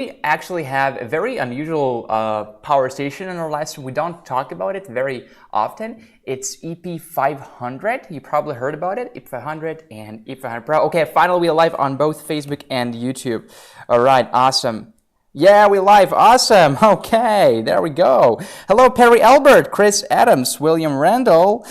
We actually have a very unusual power station in our live stream. We don't talk about it very often. It's EP500. You probably heard about it. EP500 and EP500 Pro. Okay, finally we're live on both Facebook and YouTube. All right, awesome. Yeah, we're live. Awesome. Okay, there we go. Hello, Perry Albert, Chris Adams, William Randall,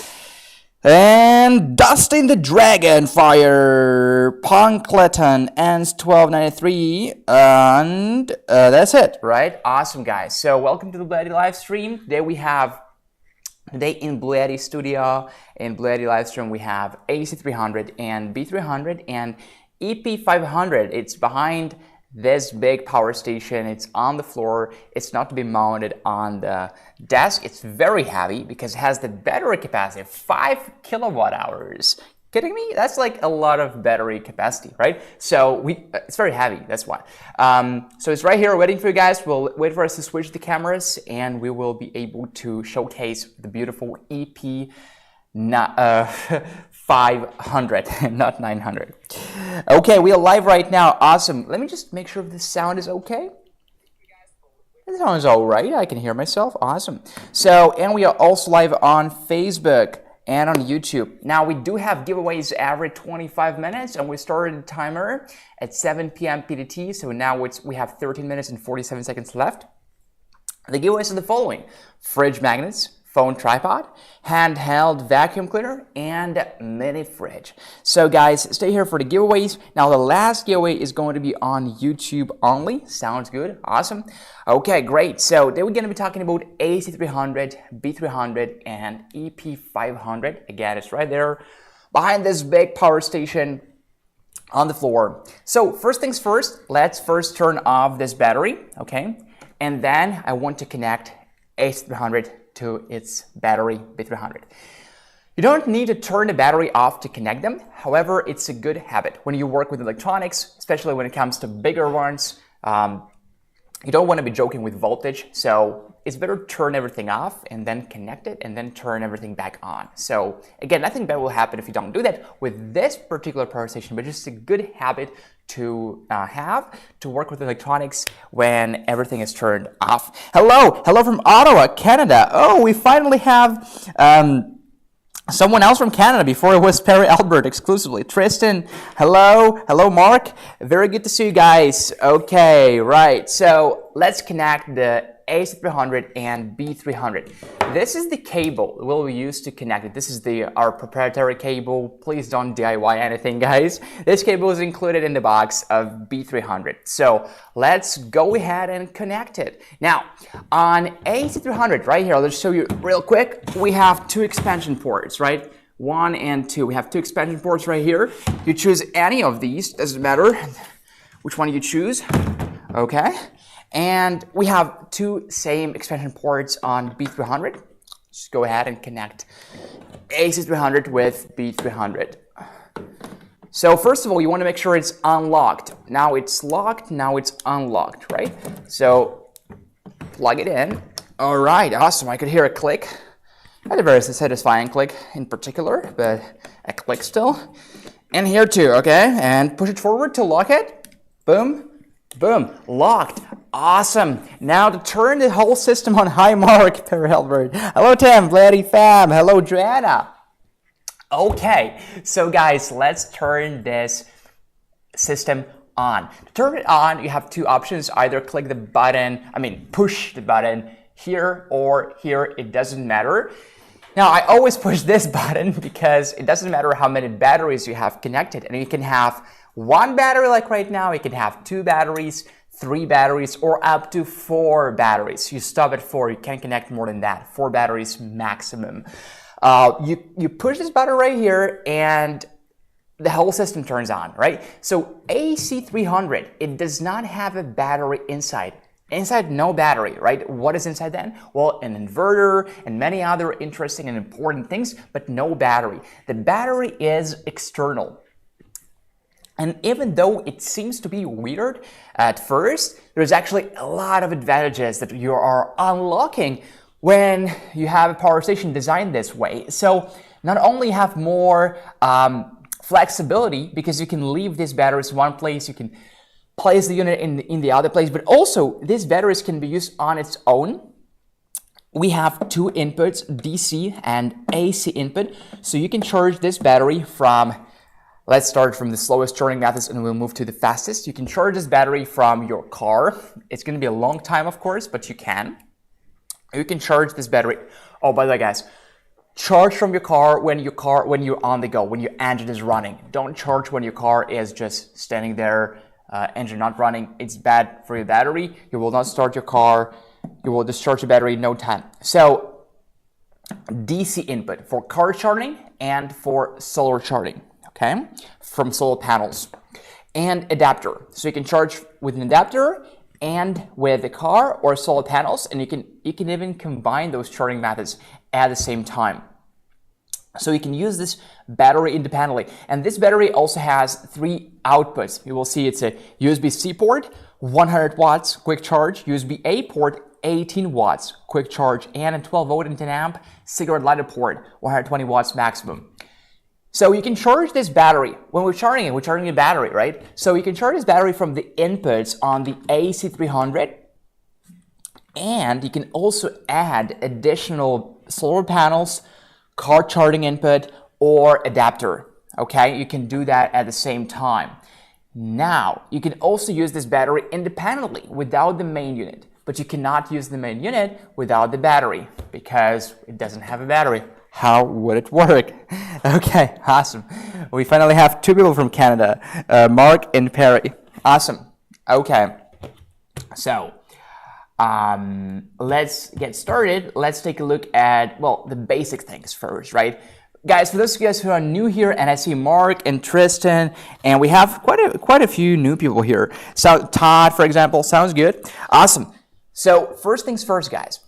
and Dustin the Dragonfire, Punkleton, Ans1293, and that's it, right? Awesome, guys. So welcome to the BLUETTI live stream. Today in BLUETTI studio, in BLUETTI live stream, we have AC300 and B300 and EP500. It's behind this big power station. It's on the floor. It's not to be mounted on the desk. It's very heavy because it has the battery capacity of 5 kilowatt hours. Kidding me? That's like a lot of battery capacity, right? So it's very heavy, that's why. So it's right here waiting for you guys. We'll wait for us to switch the cameras and we will be able to showcase the beautiful EP 500, not 900. Okay, we are live right now. Awesome. Let me just make sure the sound is okay. The sound is all right. I can hear myself. Awesome. So, and we are also live on Facebook and on YouTube. Now, we do have giveaways every 25 minutes, and we started the timer at 7 p.m. PDT. So now we have 13 minutes and 47 seconds left. The giveaways are the following: fridge magnets, phone tripod, handheld vacuum cleaner, and mini fridge. So guys, stay here for the giveaways. Now the last giveaway is going to be on YouTube only. Sounds good? Awesome. Okay, great. So then we're going to be talking about AC300, B300, and EP500. Again, it's right there behind this big power station on the floor. So first things first, let's first turn off this battery, okay? And then I want to connect AC300 to its battery B300. You don't need to turn the battery off to connect them. However, it's a good habit. When you work with electronics, especially when it comes to bigger ones, you don't want to be joking with voltage. So it's better to turn everything off and then connect it and then turn everything back on. So again, nothing bad will happen if you don't do that with this particular power station, but just a good habit to have to work with electronics when everything is turned off. Hello from Ottawa, Canada. Oh, we finally have someone else from Canada. Before it was Perry Albert exclusively. Tristan, hello Mark. Very good to see you guys. Okay, right. So let's connect the AC300 and B300. This is the cable we'll use to connect it. This is our proprietary cable. Please don't DIY anything, guys. This cable is included in the box of B300. So let's go ahead and connect it. Now, on AC300, right here, let's show you real quick. We have two expansion ports, right? 1 and 2. We have two expansion ports right here. You choose any of these, doesn't matter which one you choose, okay? And we have two same expansion ports on B300. Just go ahead and connect AC300 with B300. So first of all, you want to make sure it's unlocked. Now it's locked, now it's unlocked, right? So plug it in. All right, awesome. I could hear a click. Not a very satisfying click in particular, but a click still. And here too, okay? And push it forward to lock it. Boom. Boom, locked. Awesome. Now to turn the whole system on high mark, Perry Albert. Hello, Tim, BLUETTI fam. Hello, Joanna. Okay, so guys, let's turn this system on. To turn it on, you have two options. Either click the button, push the button here or here, it doesn't matter. Now, I always push this button because it doesn't matter how many batteries you have connected. And you can have one battery like right now, you can have 2 batteries, 3 batteries, or up to 4 batteries. You stop at 4, you can't connect more than that. 4 batteries maximum. You push this button right here and the whole system turns on, right? So AC300, it does not have a battery inside. Inside, no battery, right? What is inside then? Well, an inverter and many other interesting and important things, but no battery. The battery is external. And even though it seems to be weird at first, there's actually a lot of advantages that you are unlocking when you have a power station designed this way. So not only have more flexibility because you can leave these batteries in one place, you can place the unit in the other place, but also these batteries can be used on its own. We have two inputs, DC and AC input, so you can charge this battery from, let's start from the slowest charging methods and we'll move to the fastest. You can charge this battery from your car. It's going to be a long time, of course, but you can. You can charge this battery. Oh, by the way, guys, charge from your car when you're on the go, when your engine is running. Don't charge when your car is just standing there, engine not running. It's bad for your battery. You will not start your car. You will discharge the battery in no time. So, DC input for car charging and for solar charging, okay, from solar panels. And adapter. So you can charge with an adapter and with the car or solar panels, and you can even combine those charging methods at the same time. So you can use this battery independently. And this battery also has 3 outputs. You will see it's a USB-C port, 100 watts quick charge, USB-A port, 18 watts quick charge, and a 12 volt and 10 amp cigarette lighter port, 120 watts maximum. So you can charge this battery. When we're charging the battery, right? So you can charge this battery from the inputs on the AC300, and you can also add additional solar panels, car charging input, or adapter. Okay, you can do that at the same time. Now, you can also use this battery independently without the main unit, but you cannot use the main unit without the battery because it doesn't have a battery. How would it work? Okay, awesome. We finally have 2 people from Canada, Mark and Perry. Awesome. Okay, so let's get started. Let's take a look at, well, the basic things first, right? Guys, for those of you guys who are new here, and I see Mark and Tristan, and we have quite a few new people here. So Todd, for example, sounds good. Awesome. So first things first, guys.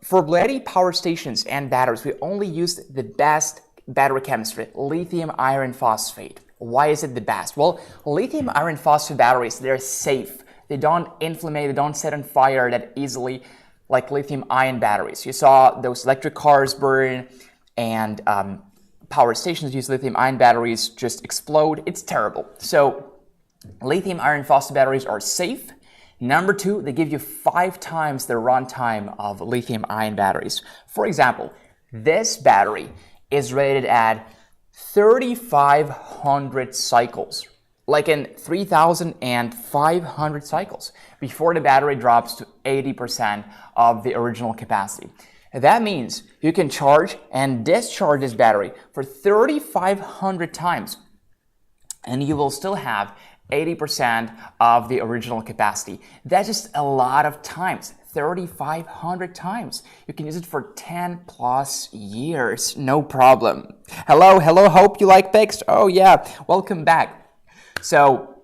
For BLUETTI power stations and batteries, we only use the best battery chemistry, lithium iron phosphate. Why is it the best? Well, lithium iron phosphate batteries, they're safe. They don't inflammate, they don't set on fire that easily like lithium ion batteries. You saw those electric cars burn, and power stations use lithium ion batteries just explode. It's terrible. So lithium iron phosphate batteries are safe. Number 2, they give you 5 times the runtime of lithium-ion batteries. For example, this battery is rated at 3,500 cycles, like in 3,500 cycles, before the battery drops to 80% of the original capacity. That means you can charge and discharge this battery for 3,500 times, and you will still have 80% of the original capacity. That's just a lot of times, 3,500 times. You can use it for 10 plus years, no problem. Hello, hope you like Fixed. Oh yeah, welcome back. So,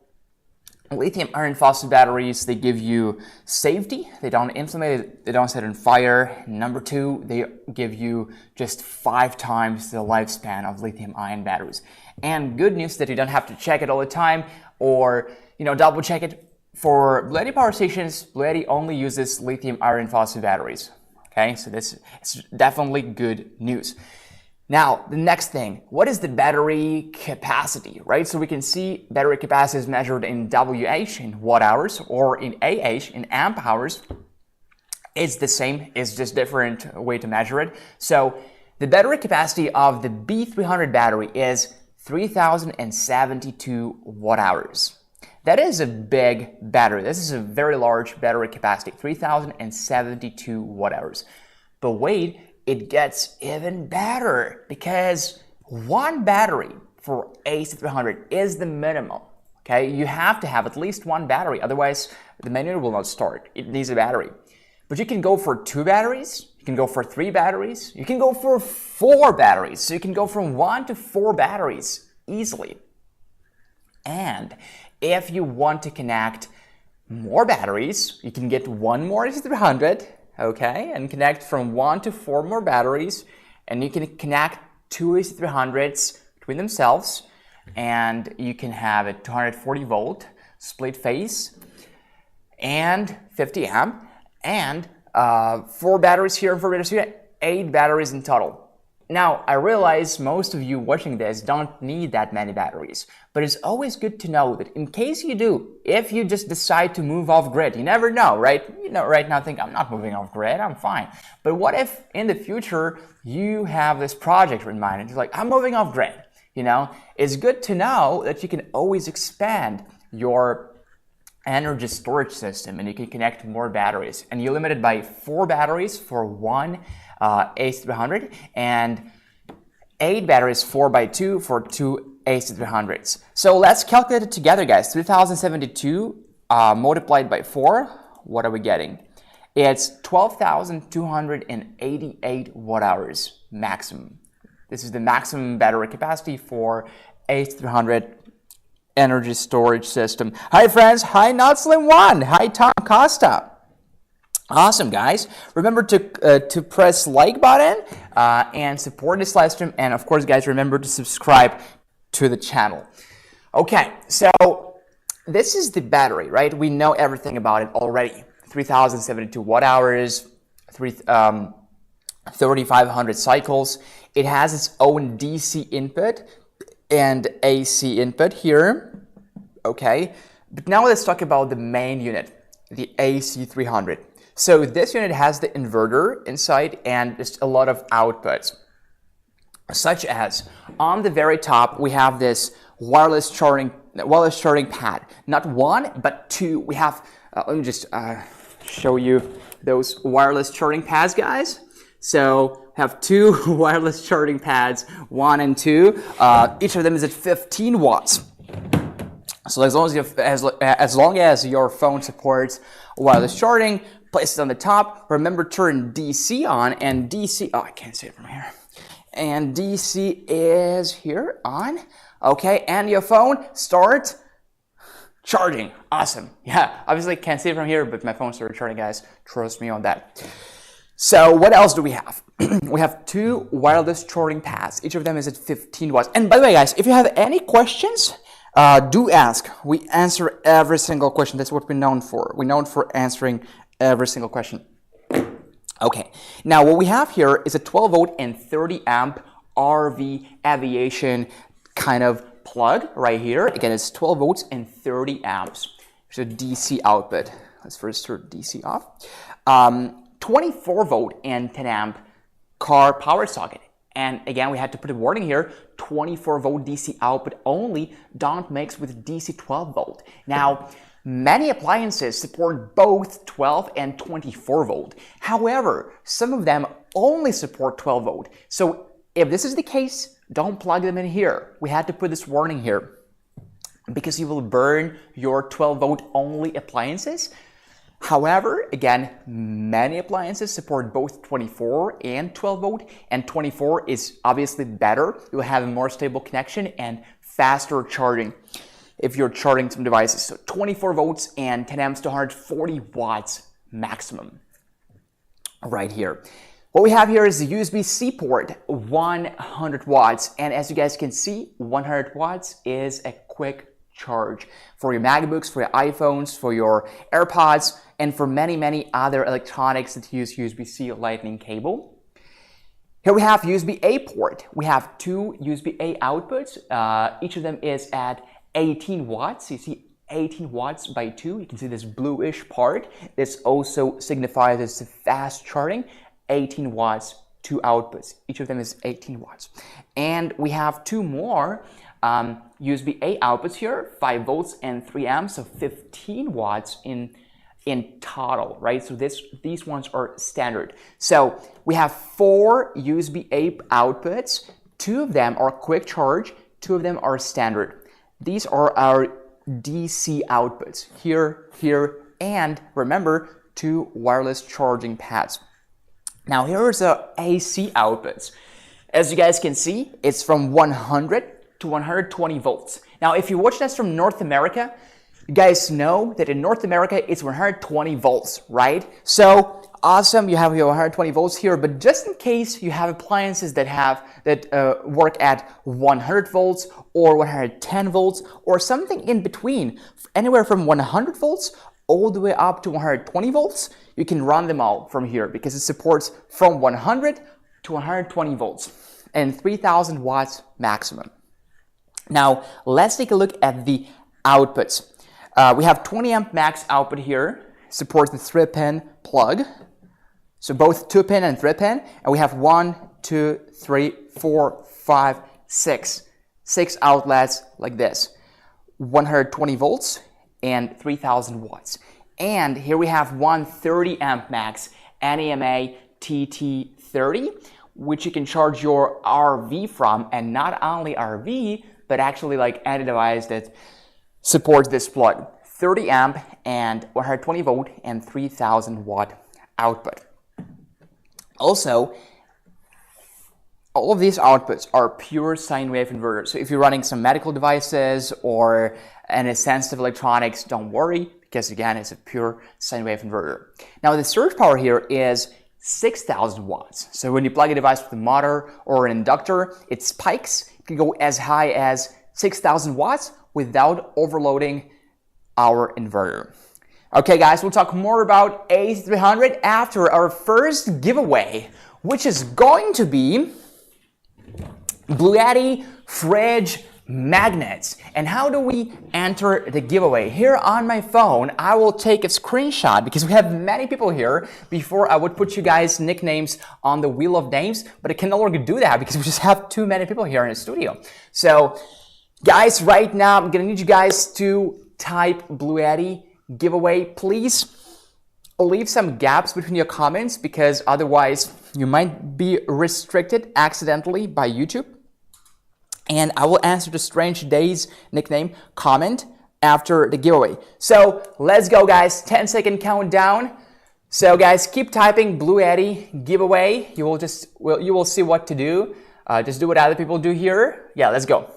lithium iron phosphate batteries, they give you safety, they don't inflammate, they don't set on fire. Number 2, they give you just 5 times the lifespan of lithium ion batteries. And good news that you don't have to check it all the time, or double check it. For BLUETTI power stations, BLUETTI only uses lithium iron phosphate batteries. Okay, so this is definitely good news. Now, the next thing, what is the battery capacity, right? So we can see battery capacity is measured in WH, in watt hours, or in AH, in amp hours. It's the same, it's just different way to measure it. So the battery capacity of the B300 battery is 3,072 watt hours. That is a big battery. This is a very large battery capacity, 3,072 watt hours. But wait, it gets even better because one battery for AC300 is the minimum. Okay, you have to have at least one battery, otherwise the manual will not start. It needs a battery. But you can go for 2 batteries, you can go for 3 batteries, you can go for 4 batteries. So you can go from 1 to 4 batteries easily. And if you want to connect more batteries, you can get 1 more AC300, okay, and connect from 1 to 4 more batteries, and you can connect 2 AC300s between themselves, and you can have a 240 volt split phase and 50 amp, and 4 batteries here and 4 batteries here, 8 batteries in total. Now, I realize most of you watching this don't need that many batteries, but it's always good to know that in case you do, if you just decide to move off grid, you never know, right? You know, right now think, I'm not moving off grid, I'm fine. But what if in the future you have this project in mind and you're like, I'm moving off grid, you know? It's good to know that you can always expand your energy storage system and you can connect more batteries. And you're limited by 4 batteries for one AC300 and 8 batteries 4x2 for 2 AC300s. So let's calculate it together, guys. 3072 multiplied by 4, what are we getting? It's 12,288 watt hours maximum. This is the maximum battery capacity for AC300 energy storage system. Hi friends, hi NotSlim1, hi Tom Costa. Awesome, guys. Remember to press like button and support this live stream, and of course guys, remember to subscribe to the channel. Okay, so this is the battery, right? We know everything about it already. 3072 watt hours, 3500 cycles. It has its own DC input and AC input here. Okay, but now let's talk about the main unit, the AC300. So this unit has the inverter inside and just a lot of outputs, such as on the very top we have this wireless charging pad. Not one, but 2. We have. Let me just show you those wireless charging pads, guys. So we have 2 wireless charging pads, 1 and 2. Each of them is at 15 watts. So as long as your phone supports wireless charging, place it on the top. Remember, turn DC on, and DC. Oh, I can't see it from here. And DC is here on. Okay, and your phone starts charging. Awesome. Yeah, obviously can't see it from here, but my phone started charging, guys. Trust me on that. So what else do we have? We have 2 wireless charging pads. Each of them is at 15 watts. And by the way, guys, if you have any questions, do ask. We answer every single question. That's what we're known for. We're known for answering every single question. Okay, now what we have here is a 12 volt and 30 amp RV aviation kind of plug right here. Again, it's 12 volts and 30 amps. There's a DC output. Let's first turn DC off. 24 volt and 10 amp car power socket. And again, we had to put a warning here, 24 volt DC output only, don't mix with DC 12 volt. Now, many appliances support both 12 and 24 volt. However, some of them only support 12 volt. So if this is the case, don't plug them in here. We had to put this warning here because you will burn your 12 volt only appliances. However, again, many appliances support both 24 and 12 volt, and 24 is obviously better. You'll have a more stable connection and faster charging if you're charging some devices. So 24 volts and 10 amps to 140 watts maximum right here. What we have here is the USB-C port, 100 watts. And as you guys can see, 100 watts is a quick charge for your MacBooks, for your iPhones, for your AirPods, and for many, many other electronics that use USB-C lightning cable. Here we have USB-A port. We have 2 USB-A outputs. Each of them is at 18 watts. You see 18 watts by 2. You can see this bluish part. This also signifies it's fast charging. 18 watts, 2 outputs. Each of them is 18 watts. And we have 2 more USB-A outputs here, 5 volts and 3 amps, so 15 watts in total, right? So these ones are standard. So we have 4 USB-A outputs. 2 of them are quick charge, 2 of them are standard. These are our DC outputs, here, and remember, 2 wireless charging pads. Now here's the AC outputs. As you guys can see, it's from 100 to 120 volts. Now if you watch this from North America, you guys know that in North America it's 120 volts, right? So awesome, you have your 120 volts here, but just in case you have appliances that work at 100 volts or 110 volts or something in between, anywhere from 100 volts all the way up to 120 volts, you can run them all from here because it supports from 100 to 120 volts. and 3000 watts maximum. Now, let's take a look at the outputs. We have 20 amp max output here, supports the 3-pin plug. So both 2-pin and 3-pin, and we have 1, 2, 3, 4, 5, 6 outlets like this. 120 volts and 3000 watts. And here we have one 30 amp max NEMA TT30, which you can charge your RV from, and not only RV, but actually like any device that supports this plug. 30 amp and 120 volt and 3000 watt output. Also, all of these outputs are pure sine wave inverters. So if you're running some medical devices or any sensitive electronics, don't worry, because again, it's a pure sine wave inverter. Now the surge power here is 6000 watts. So when you plug a device with a motor or an inductor, it spikes. It can go as high as 6000 watts without overloading our inverter. Okay guys, we'll talk more about A300 after our first giveaway, which is going to be BLUETTI fridge magnets. And how do we enter the giveaway? Here on my phone, I will take a screenshot because we have many people here. Before I would put you guys' nicknames on the wheel of names, but I can no longer do that because we just have too many people here in the studio. So guys, right now I'm gonna need you guys to type BLUETTI giveaway. Please leave some gaps between your comments because otherwise you might be restricted accidentally by YouTube. And I will answer the Strange Days nickname comment after the giveaway. So let's go guys, 10-second countdown. So guys, keep typing BLUETTI giveaway. You will see what to do. Just do what other people do here. Yeah, let's go.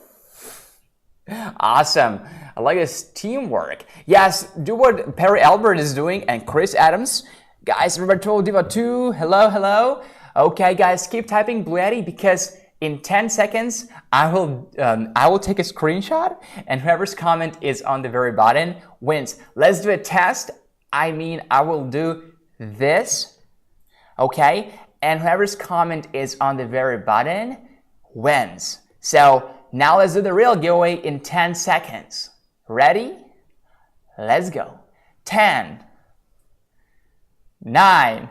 Awesome. I like this teamwork. Yes, do what Perry Albert is doing and Chris Adams. Guys, Roberto Diva 2, hello. Okay, guys, keep typing BLUETTI because in 10 seconds, I will take a screenshot and whoever's comment is on the very bottom wins. Let's do a test. I will do this, okay? And whoever's comment is on the very bottom wins. So now let's do the real giveaway in 10 seconds. Ready? Let's go. 10, 9,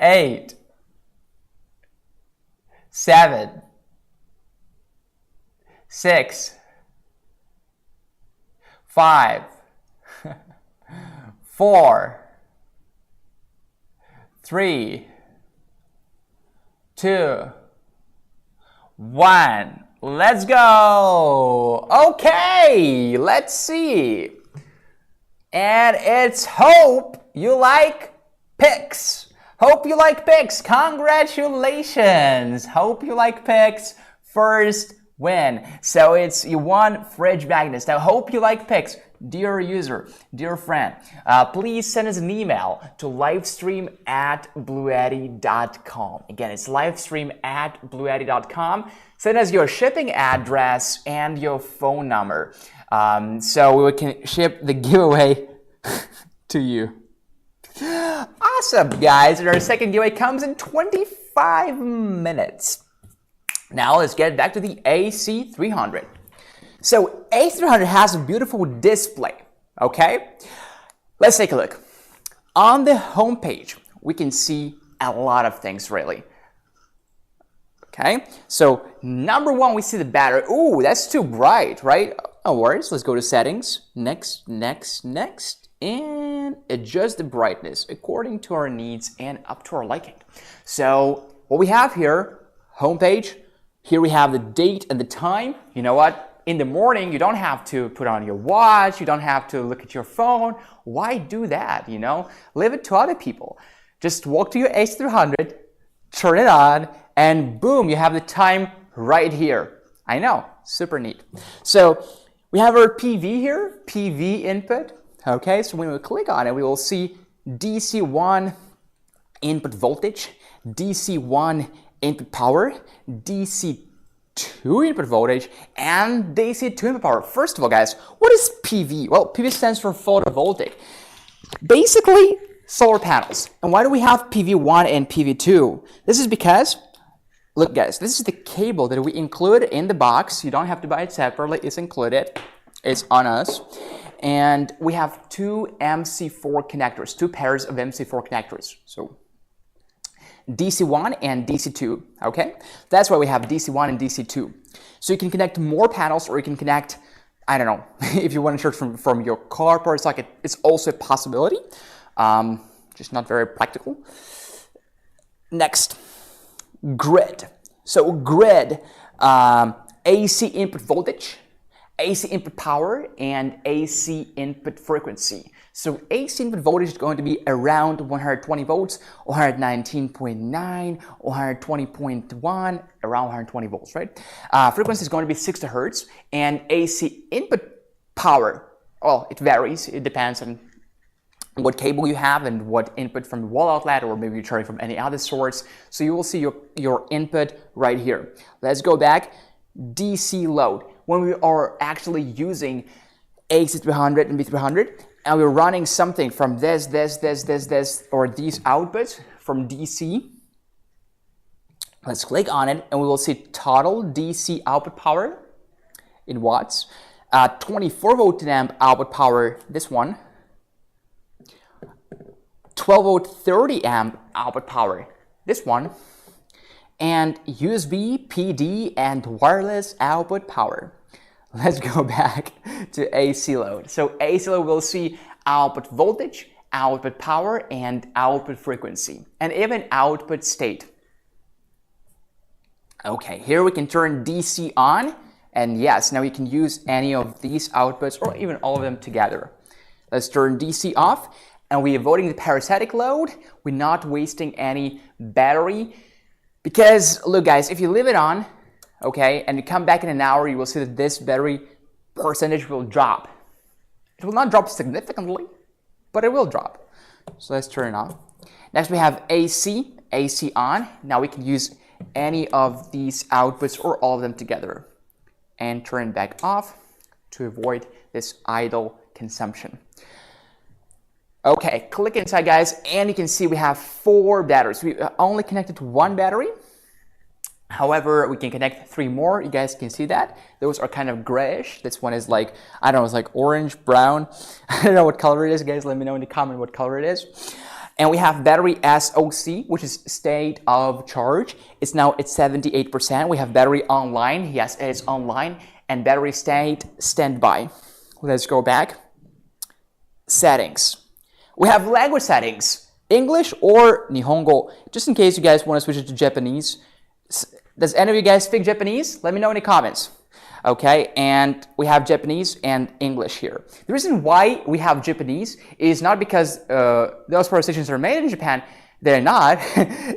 8, 7, 6, 5, 4, 3, 2, 1. Let's go. Okay, let's see. And it's Hope you like pics. Hope you like pics. Congratulations. Hope you like pics. First win. So you won fridge magnets. Now, hope you like pics. Dear user, dear friend, please send us an email to livestream@bluetti.com. Again, it's livestream@bluetti.com. Send us your shipping address and your phone number so we can ship the giveaway to you. Awesome, guys. And our second giveaway comes in 25 minutes. Now let's get back to the AC300. So A300 has a beautiful display, okay? Let's take a look. On the home page, we can see a lot of things, really. Okay, so number one, we see the battery. Ooh, that's too bright, right? No worries, let's go to settings. Next, and adjust the brightness according to our needs and up to our liking. So what we have here, home page, here we have the date and the time. You know what? In the morning, you don't have to put on your watch. You don't have to look at your phone. Why do that, you know? Leave it to other people. Just walk to your AC300, turn it on, and boom, you have the time right here. I know, super neat. So we have our PV here, PV input. Okay, so when we click on it, we will see DC1 input voltage, DC1 input power, DC2 input voltage, and DC2 input power. First of all, guys, what is PV? Well, PV stands for photovoltaic. Basically, solar panels. And why do we have PV1 and PV2? This is because, look guys, this is the cable that we include in the box. You don't have to buy it separately, it's included. It's on us. And we have two MC4 connectors, two pairs of MC4 connectors. So DC1 and DC2, okay? That's why we have DC1 and DC2. So you can connect more panels, or you can connect, I don't know, if you want to charge from your car power socket, it's also a possibility, just not very practical. Next, grid. So grid, AC input voltage, AC input power, and AC input frequency. So AC input voltage is going to be around 120 volts, 119.9, 120.1, around 120 volts, right? Frequency is going to be 60 hertz, and AC input power, well, it varies. It depends on what cable you have and what input from the wall outlet, or maybe you're charging from any other source. So you will see your input right here. Let's go back. DC load. When we are actually using AC300 and B300, and we're running something from this, or these outputs from DC, let's click on it, and we will see total DC output power in watts, 24 volt amp output power, this one, 12 volt 30 amp output power, this one, and USB, PD, and wireless output power. Let's go back to AC load. So AC load will see output voltage, output power, and output frequency, and even output state. Okay, here we can turn DC on, and yes, now you can use any of these outputs or even all of them together. Let's turn DC off, and we're avoiding the parasitic load. We're not wasting any battery, because look guys, if you leave it on, okay, and you come back in an hour, you will see that this battery percentage will drop. It will not drop significantly, but it will drop. So let's turn it on. Next we have AC on. Now we can use any of these outputs or all of them together, and turn it back off to avoid this idle consumption. Okay, click inside guys, and you can see we have 4 batteries. We only connected to 1 battery. However, we can connect 3 more. You guys can see that. Those are kind of grayish. This one is like, I don't know, it's like orange, brown. I don't know what color it is, guys. Let me know in the comment what color it is. And we have battery SOC, which is state of charge. It's now at 78%. We have battery online. Yes, it is online. And battery state standby. Let's go back. Settings. We have language settings, English or Nihongo, just in case you guys want to switch it to Japanese. Does any of you guys speak Japanese? Let me know in the comments. Okay, and we have Japanese and English here. The reason why we have Japanese is not because those power stations are made in Japan. They're not.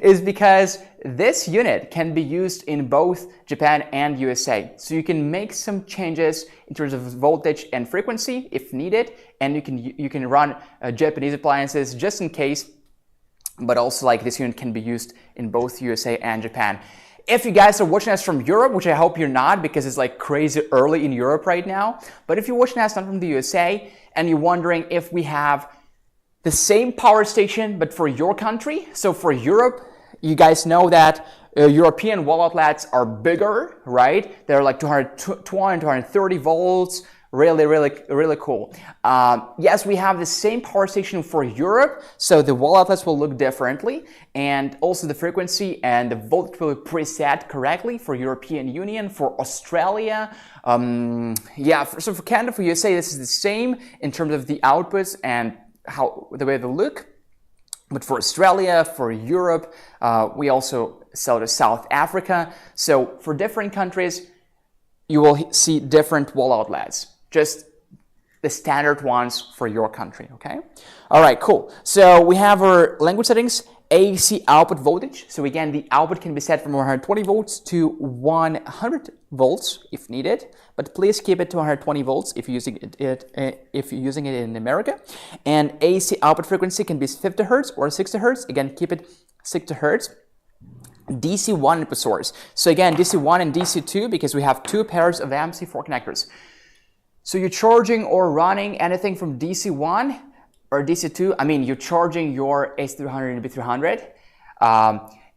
Is because this unit can be used in both Japan and USA. So you can make some changes in terms of voltage and frequency if needed, and you can run Japanese appliances just in case. But also, like, this unit can be used in both USA and Japan. If you guys are watching us from Europe, which I hope you're not, because it's like crazy early in Europe right now, but if you're watching us not from the USA and you're wondering if we have the same power station but for your country, so for Europe, you guys know that European wall outlets are bigger, right? They're like 220, 230 volts. Really cool. Yes, we have the same power station for Europe, so the wall outlets will look differently, and also the frequency and the voltage will be preset correctly for European Union, for Australia. So for Canada, for USA, this is the same in terms of the outputs and the way they look. But for Australia, for Europe, we also sell to South Africa. So for different countries, you will see different wall outlets. Just the standard ones for your country, okay? All right, cool. So we have our language settings, AC output voltage. So again, the output can be set from 120 volts to 100 volts if needed, but please keep it to 120 volts if you're using it in America. And AC output frequency can be 50 hertz or 60 hertz. Again, keep it 60 hertz. DC1 input source. So again, DC1 and DC2, because we have 2 pairs of MC4 connectors. So you're charging or running anything from DC1 or DC2, I mean, you're charging your AC300 and B300.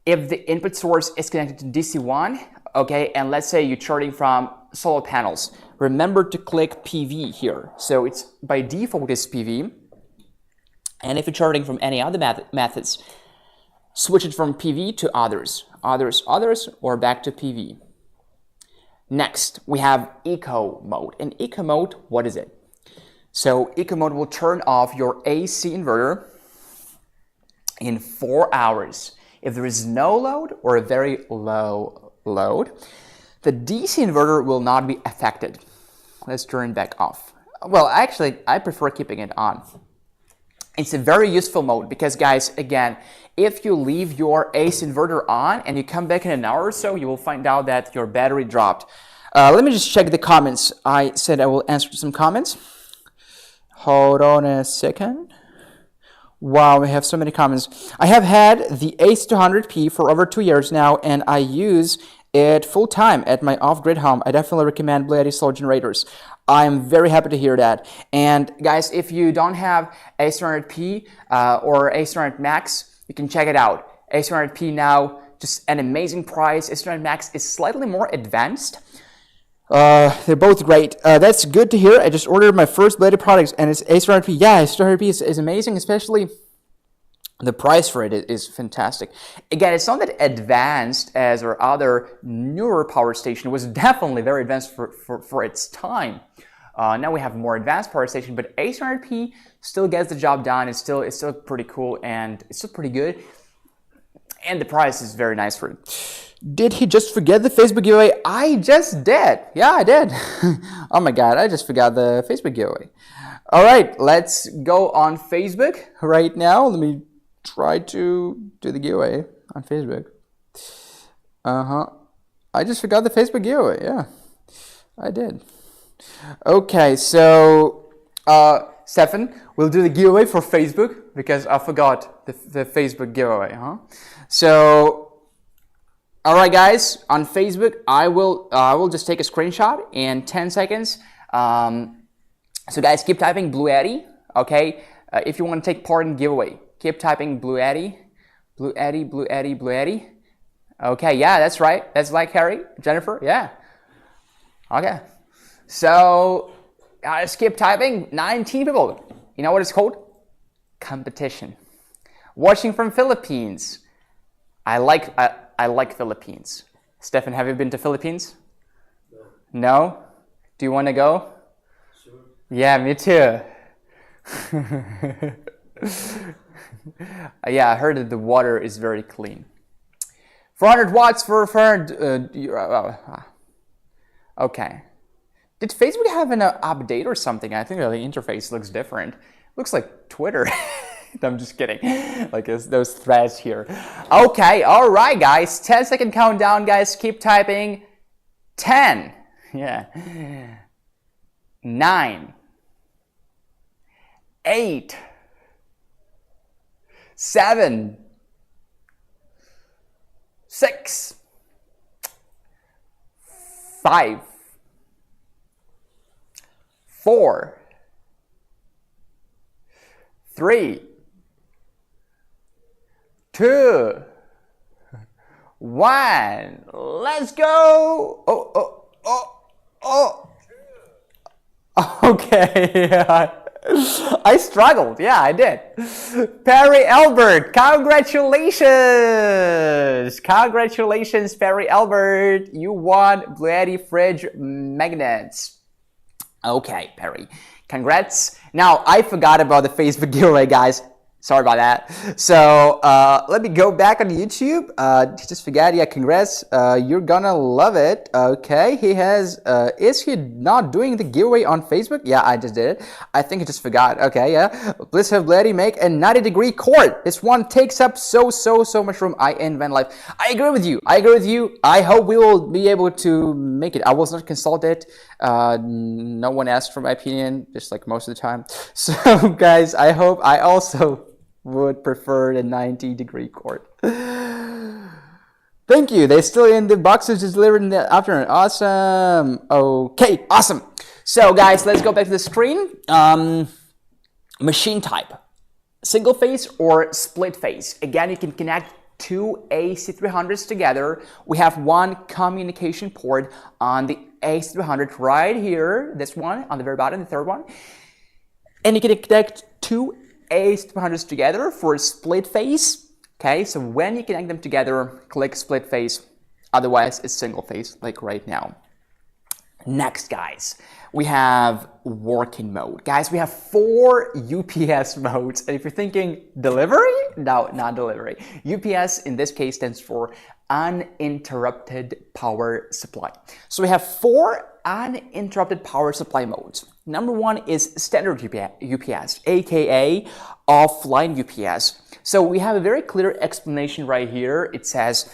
If the input source is connected to DC1, okay, and let's say you're charging from solar panels, remember to click PV here. So it's by default is PV. And if you're charging from any other methods, switch it from PV to others, or back to PV. Next, we have eco mode. In eco mode, what is it? So eco mode will turn off your AC inverter in 4 hours. If there is no load or a very low load, the DC inverter will not be affected. Let's turn it back off. Well, actually, I prefer keeping it on. It's a very useful mode because, guys, again, if you leave your AC inverter on and you come back in an hour or so, you will find out that your battery dropped. Let me just check the comments. I said I will answer some comments. Hold on a second. Wow, we have so many comments. I have had the AC200P for over 2 years now, and I use it full time at my off-grid home. I definitely recommend BLUETTI solar generators. I'm very happy to hear that. And guys, if you don't have AC200P or AC200 Max, you can check it out. AC200P now, just an amazing price. AC200 Max is slightly more advanced. They're both great. That's good to hear. I just ordered my first BLUETTI products, and it's AC200P. Yeah, AC200P is amazing, especially the price for it is fantastic. Again, it's not that advanced as our other newer power station. It was definitely very advanced for its time. Now we have more advanced power station, but AC200P still gets the job done. It's still pretty cool, and it's still pretty good. And the price is very nice for it. Did he just forget the Facebook giveaway? I just did. Yeah, I did. Oh my God, I just forgot the Facebook giveaway. All right, let's go on Facebook right now. Let me try to do the giveaway on Facebook. I just forgot the Facebook giveaway. Yeah, I did. Okay, so Stefan will do the giveaway for Facebook because I forgot the Facebook giveaway. So, all right, guys, on Facebook, I will just take a screenshot in 10 seconds. So, guys, keep typing BLUETTI. Okay, if you want to take part in the giveaway. Keep typing BLUETTI, BLUETTI, BLUETTI, BLUETTI. Okay, yeah, that's right. That's like Harry, Jennifer, yeah. Okay, so just keep typing. 19 people. You know what it's called? Competition. Watching from Philippines. I like Philippines. Stefan, have you been to Philippines? No. No? Do you want to go? Sure. Yeah, me too. Yeah, I heard that the water is very clean. 400 watts for 400. Okay. Did Facebook have an update or something? I think the interface looks different. Looks like Twitter. I'm just kidding. Like those threads here. Okay, all right, guys. 10-second countdown, guys. Keep typing. 10. Yeah. 9. 8. 7, 6, 5, 4, 3, 2, 1. Let's go. Oh. Okay. I struggled. Yeah, I did. Perry Albert, congratulations! Congratulations, Perry Albert. You won BLUETTI fridge magnets. Okay, Perry. Congrats. Now, I forgot about the Facebook giveaway, guys. Sorry about that. So let me go back on YouTube. Just forget. Yeah, congrats. You're gonna love it. Okay, he has. Is he not doing the giveaway on Facebook? Yeah, I just did it. I think he just forgot. Okay, yeah. Please have BLUETTI make a 90-degree cord. This one takes up so much room. I invent life. I agree with you. I hope we will be able to make it. I was not consulted. No one asked for my opinion, just like most of the time. So, guys, I hope I also would prefer the 90-degree cord. Thank you. They're still in the boxes delivered in the afternoon. Awesome. Okay, awesome. So guys, let's go back to the screen. Machine type. single phase or split phase. Again, you can connect two AC300s together. We have one communication port on the AC300 right here, this one on the very bottom, the third one. And you can connect two AC300s together for a split phase. Okay, so when you connect them together, click split phase. Otherwise, it's single phase, like right now. Next, guys, we have working mode. Guys, we have 4 UPS modes. And if you're thinking delivery, no, not delivery. UPS in this case stands for uninterrupted power supply. So we have 4 uninterrupted power supply modes. Number 1 is standard UPS, aka offline UPS. So we have a very clear explanation right here. It says,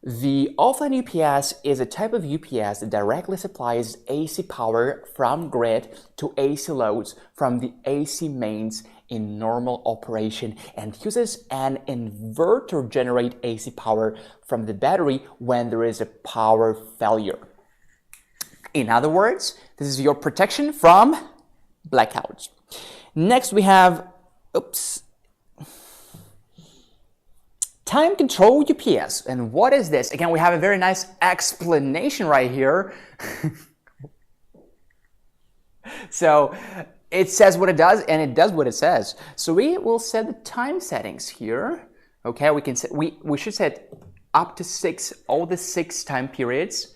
the offline UPS is a type of UPS that directly supplies AC power from grid to AC loads from the AC mains in normal operation and uses an inverter to generate AC power from the battery when there is a power failure. In other words, this is your protection from blackouts. Next we have, time control UPS. And what is this? Again, we have a very nice explanation right here. So it says what it does and it does what it says. So we will set the time settings here. Okay, we can set, we should set up to 6, all the 6 time periods.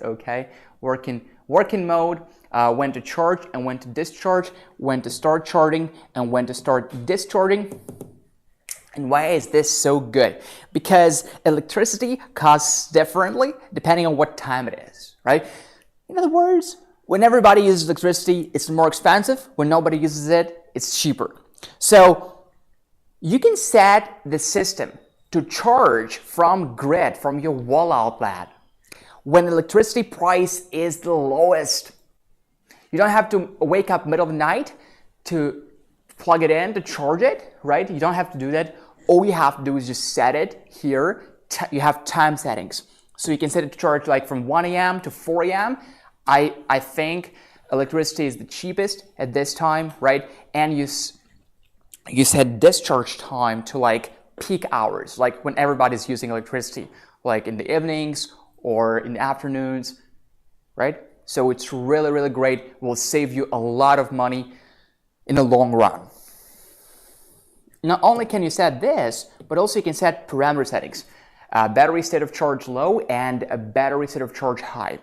Okay, working mode, when to charge and when to discharge, when to start charging and when to start discharging. And why is this so good? Because electricity costs differently depending on what time it is, right? In other words, when everybody uses electricity, it's more expensive. When nobody uses it, it's cheaper. So you can set the system to charge from grid, from your wall outlet, when electricity price is the lowest. You don't have to wake up middle of the night to plug it in to charge it, right? You don't have to do that. All you have to do is just set it here. You have time settings. So you can set it to charge like from 1 a.m. to 4 a.m. I think electricity is the cheapest at this time, right? And you set discharge time to like peak hours, like when everybody's using electricity, like in the evenings or in the afternoons, right? So it's really, really great. Will save you a lot of money in the long run. Not only can you set this, but also you can set parameter settings. Battery state of charge low and a battery state of charge high.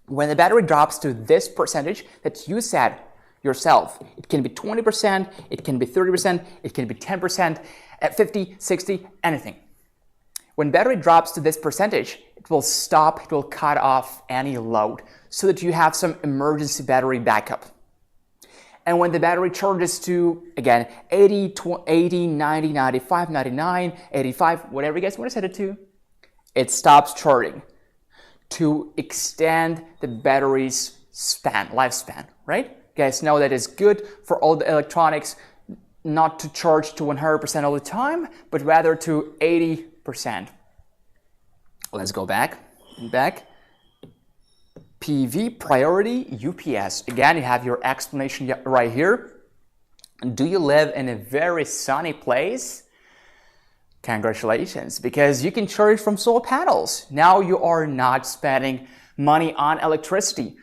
When the battery drops to this percentage that you set yourself, it can be 20%, it can be 30%, it can be 10%, at 50, 60, anything. When battery drops to this percentage, it will stop, it will cut off any load so that you have some emergency battery backup. And when the battery charges to, again, 80, 90, 95, 99, 85, whatever you guys want to set it to, it stops charging to extend the battery's lifespan, right? You guys know that it's good for all the electronics not to charge to 100% all the time, but rather to 80%. Let's go back. PV priority UPS. Again, you have your explanation right here. Do you live in a very sunny place? Congratulations, because you can charge from solar panels. Now you are not spending money on electricity.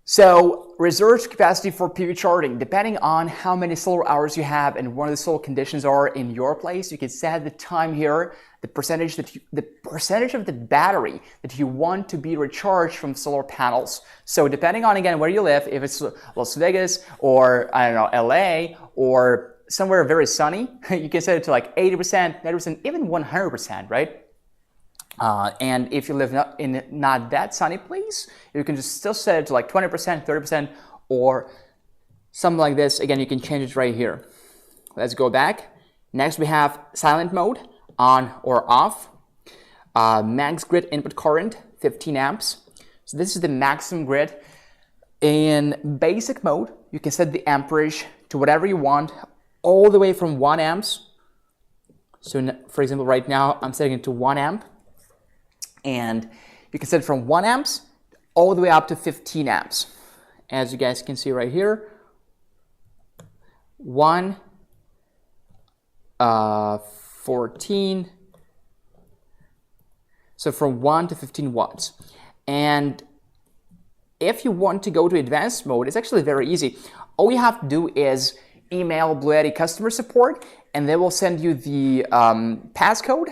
So reserved capacity for PV charging, depending on how many solar hours you have and what the solar conditions are in your place, you can set the time here, the percentage of the battery that you want to be recharged from solar panels. So depending on, again, where you live, if it's Las Vegas or, I don't know, LA or somewhere very sunny, you can set it to like 80%, 90%, even 100%, right? And if you live in not that sunny place, you can just still set it to like 20%, 30%, or something like this. Again, you can change it right here. Let's go back. Next, we have silent mode, on or off. Max grid input current, 15 amps. So this is the maximum grid. In basic mode, you can set the amperage to whatever you want, all the way from 1 amps. So for example, right now, I'm setting it to 1 amp. And you can set it from 1 amps all the way up to 15 amps. As you guys can see right here, 1, 14. So from 1 to 15 watts. And if you want to go to advanced mode, it's actually very easy. All you have to do is email BLUETTI customer support, and they will send you the passcode.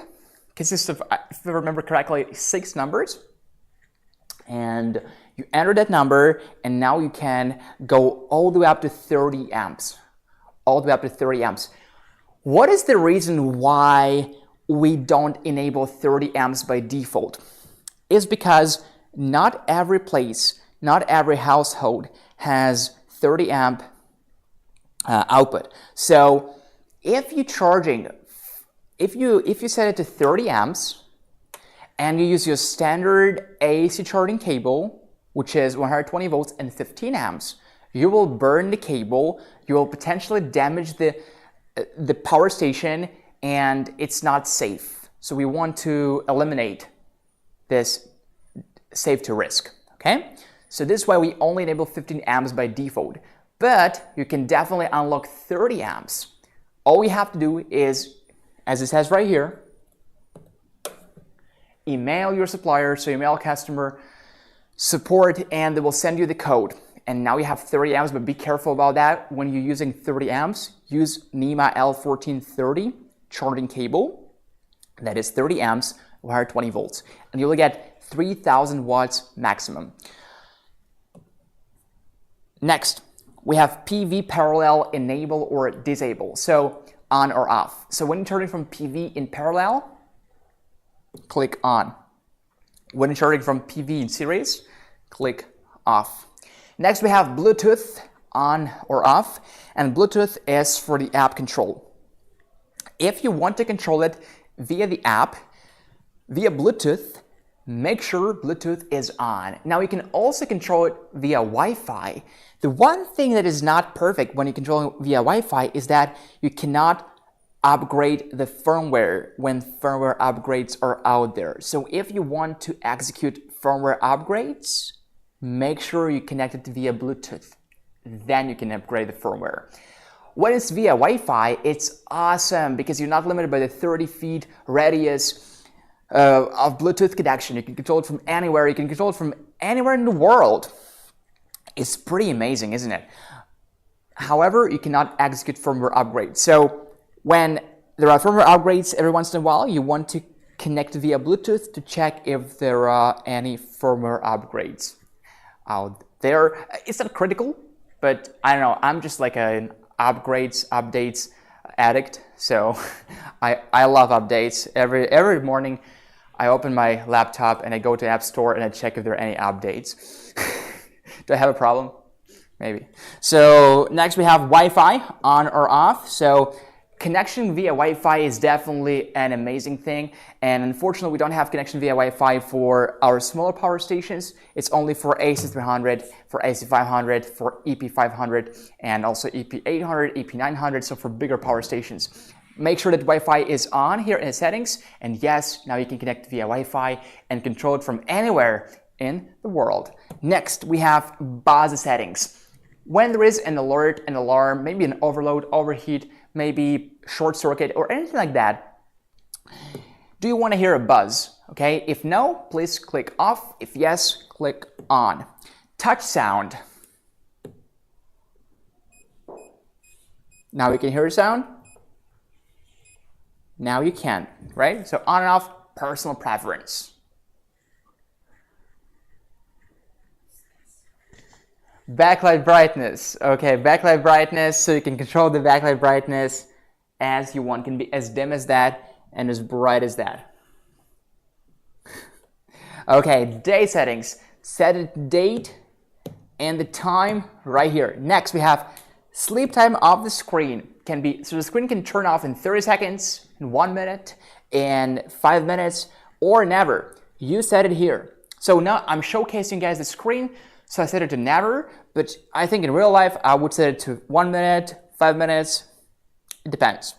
Consists of, if I remember correctly, 6 numbers. And you enter that number, and now you can go all the way up to 30 amps. All the way up to 30 amps. What is the reason why we don't enable 30 amps by default? It's because not every place, not every household has 30 amp output. So if you're charging, if you set it to 30 amps and you use your standard AC charging cable, which is 120 volts and 15 amps, you will burn the cable, you will potentially damage the power station, and it's not safe. So we want to eliminate this safety risk, okay? So this is why we only enable 15 amps by default, but you can definitely unlock 30 amps. All we have to do is, as it says right here, email your supplier, so email customer support, and they will send you the code. And now you have 30 amps, but be careful about that. When you're using 30 amps, use NEMA L1430 charging cable. That is 30 amps, 120 volts. And you will get 3000 watts maximum. Next, we have PV parallel enable or disable. So on or off. So when you're turning from PV in parallel, click on. When you're charging from PV in series, click off. Next, we have Bluetooth on or off, and Bluetooth is for the app control. If you want to control it via the app, via Bluetooth, make sure Bluetooth is on. Now you can also control it via Wi-Fi. The one thing that is not perfect when you control it via Wi-Fi is that you cannot upgrade the firmware when firmware upgrades are out there. So if you want to execute firmware upgrades, make sure you connect it via Bluetooth. Then you can upgrade the firmware. When it's via Wi-Fi, it's awesome because you're not limited by the 30 feet radius of Bluetooth connection. You can control it from anywhere. You can control it from anywhere in the world. It's pretty amazing, isn't it? However, you cannot execute firmware upgrades. So when there are firmware upgrades every once in a while, you want to connect via Bluetooth to check if there are any firmware upgrades out there. It's not critical, but I don't know, I'm just like an updates addict, so I love updates. Every morning I open my laptop and I go to App Store and I check if there are any updates. Do I have a problem? Maybe. So next we have Wi-Fi on or off. So connection via Wi-Fi is definitely an amazing thing, and unfortunately we don't have connection via Wi-Fi for our smaller power stations. It's only for AC300, for AC500, for EP500, and also EP800, EP900, so for bigger power stations. Make sure that Wi-Fi is on here in the settings, and yes, now you can connect via Wi-Fi and control it from anywhere in the world. Next, we have buzz settings. When there is an alert, an alarm, maybe an overload, overheat, maybe short circuit or anything like that, do you want to hear a buzz? Okay, if no, please click off. If yes, click on. Touch sound. Now you can hear a sound. Now you can, right? So on and off, personal preference. Backlight brightness. Okay, backlight brightness, so you can control the backlight brightness as you want. It can be as dim as that and as bright as that. Okay, day settings. Set a date and the time right here. Next, we have sleep time of the screen. Can be, so the screen can turn off in 30 seconds, in 1 minute, in 5 minutes, or never. You set it here. So now I'm showcasing guys the screen. So I set it to never, but I think in real life I would set it to 1 minute, 5 minutes, it depends.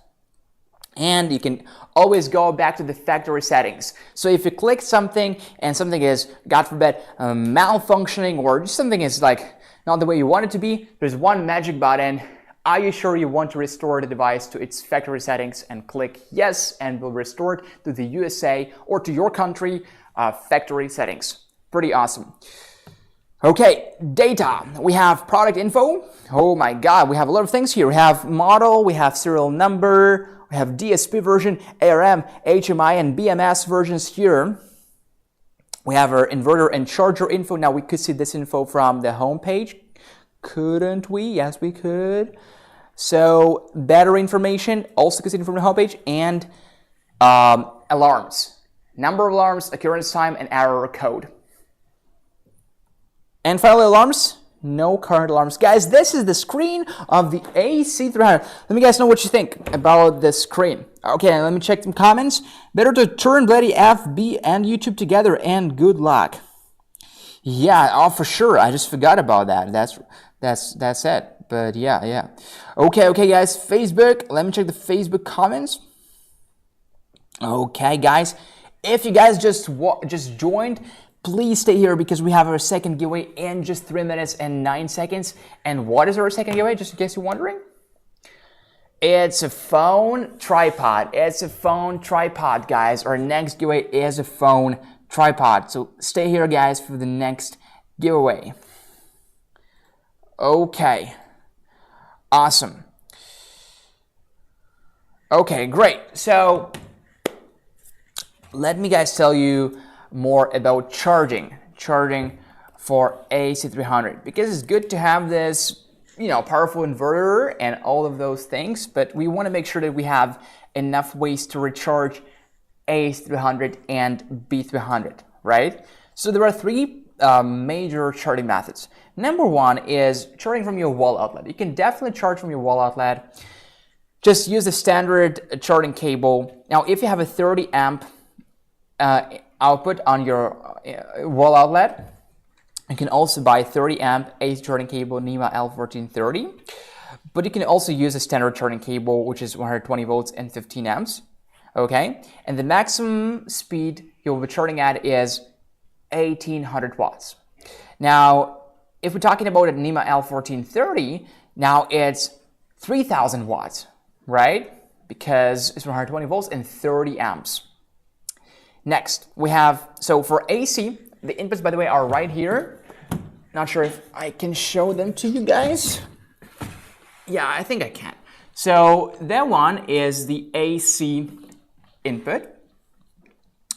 And you can always go back to the factory settings. So if you click something and something is, God forbid, malfunctioning, or just something is like not the way you want it to be, there's one magic button Are you sure you want to restore the device to its factory settings? And click yes, and we'll restore it to the USA or to your country factory settings. Pretty awesome. Okay, data. We have product info. Oh my God, we have a lot of things here. We have model, we have serial number, we have DSP version, ARM, HMI, and BMS versions here. We have our inverter and charger info. Now we could see this info from the home page, couldn't we? Yes, we could. So battery information also could see it from the home page, and alarms, number of alarms, occurrence time, and error code. And finally, alarms. No current alarms. Guys, this is the screen of the AC300. Let me guys know what you think about this screen. Okay, let me check some comments. Better to turn BLUETTI, FB, and YouTube together, and good luck. Yeah, oh, for sure. I just forgot about that. That's it. But yeah. Okay, guys. Facebook. Let me check the Facebook comments. Okay, guys. If you guys just joined, please stay here because we have our second giveaway in just 3 minutes and 9 seconds. And what is our second giveaway, just in case you're wondering? It's a phone tripod. It's a phone tripod, guys. Our next giveaway is a phone tripod. So stay here, guys, for the next giveaway. Okay. Awesome. Okay, great. So let me guys tell you more about charging for AC300, because it's good to have this, powerful inverter and all of those things, but we want to make sure that we have enough ways to recharge AC300 and B300, right? So there are three major charging methods. Number one is charging from your wall outlet. You can definitely charge from your wall outlet. Just use the standard charging cable. Now, if you have a 30 amp output on your wall outlet, you can also buy 30 amp AC charging cable NEMA L1430, but you can also use a standard charging cable, which is 120 volts and 15 amps. Okay, and the maximum speed you'll be charging at is 1800 watts. Now, if we're talking about a NEMA L1430, now it's 3000 watts, right? Because it's 120 volts and 30 amps. Next, we have, so for AC, the inputs, by the way, are right here. Not sure if I can show them to you guys. Yeah, I think I can. So that one is the AC input.